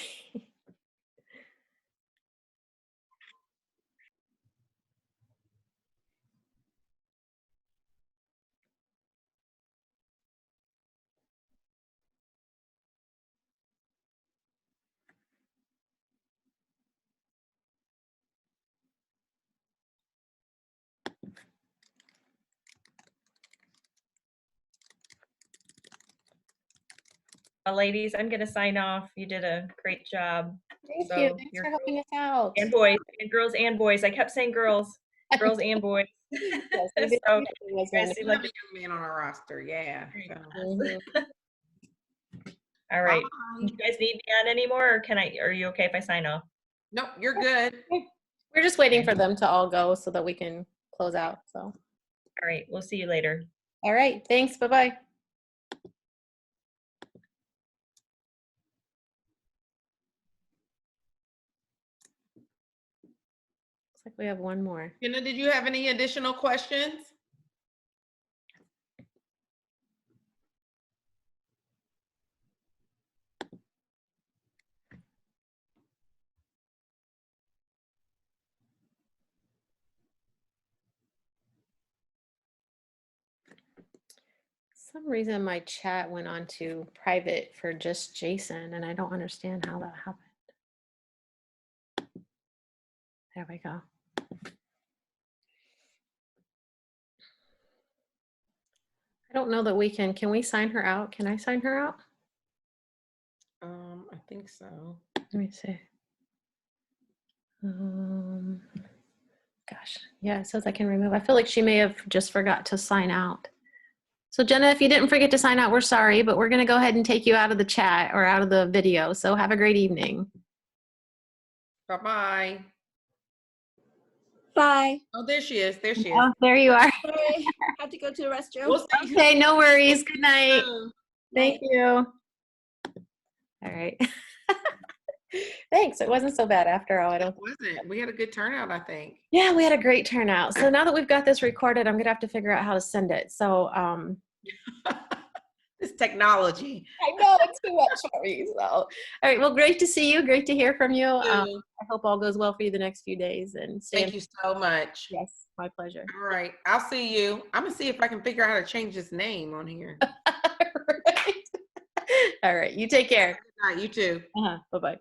Ladies, I'm going to sign off. You did a great job. Thank you. Thanks for helping us out. And boys, and girls and boys. I kept saying girls, girls and boys. Yes, So, you guys seem like a young man on our roster. Yeah. all right. Do you guys need me on anymore, or are you okay if I sign off? Nope, you're good. We're just waiting for them to all go so that we can close out. So. All right. We'll see you later. All right. Thanks. Bye-bye. like we have one more. Jenna, did you have any additional questions? Some reason my chat went on to private for just Jason, and I don't understand how that happened. There we go. I don't know that we can we sign her out? Can I sign her out? I think so. Let me see. Gosh, yeah, it says I can remove. I feel like she may have just forgot to sign out. So Jenna, if you didn't forget to sign out, we're sorry, but we're gonna go ahead and take you out of the chat or out of the video. So have a great evening. Bye-bye. Bye. Oh, there she is. There she is. Oh, there you are. Sorry, had to go to the restroom. We'll see. Okay, no worries. Good night. Thank Night. you. All right. Thanks. It wasn't so bad after all. I don't. Wasn't. We had a good turnout, I think. Yeah, we had a great turnout. So now that we've got this recorded, I'm gonna have to figure out how to send it. So This technology. I know it's too much for me. So all right. Well, great to see you. Great to hear from you. I hope all goes well for you the next few days. And stay Thank you so much. Yes, my pleasure. All right. I'll see you. I'm gonna see if I can figure out how to change this name on here. All right. You take care. All right, you too. Bye-bye.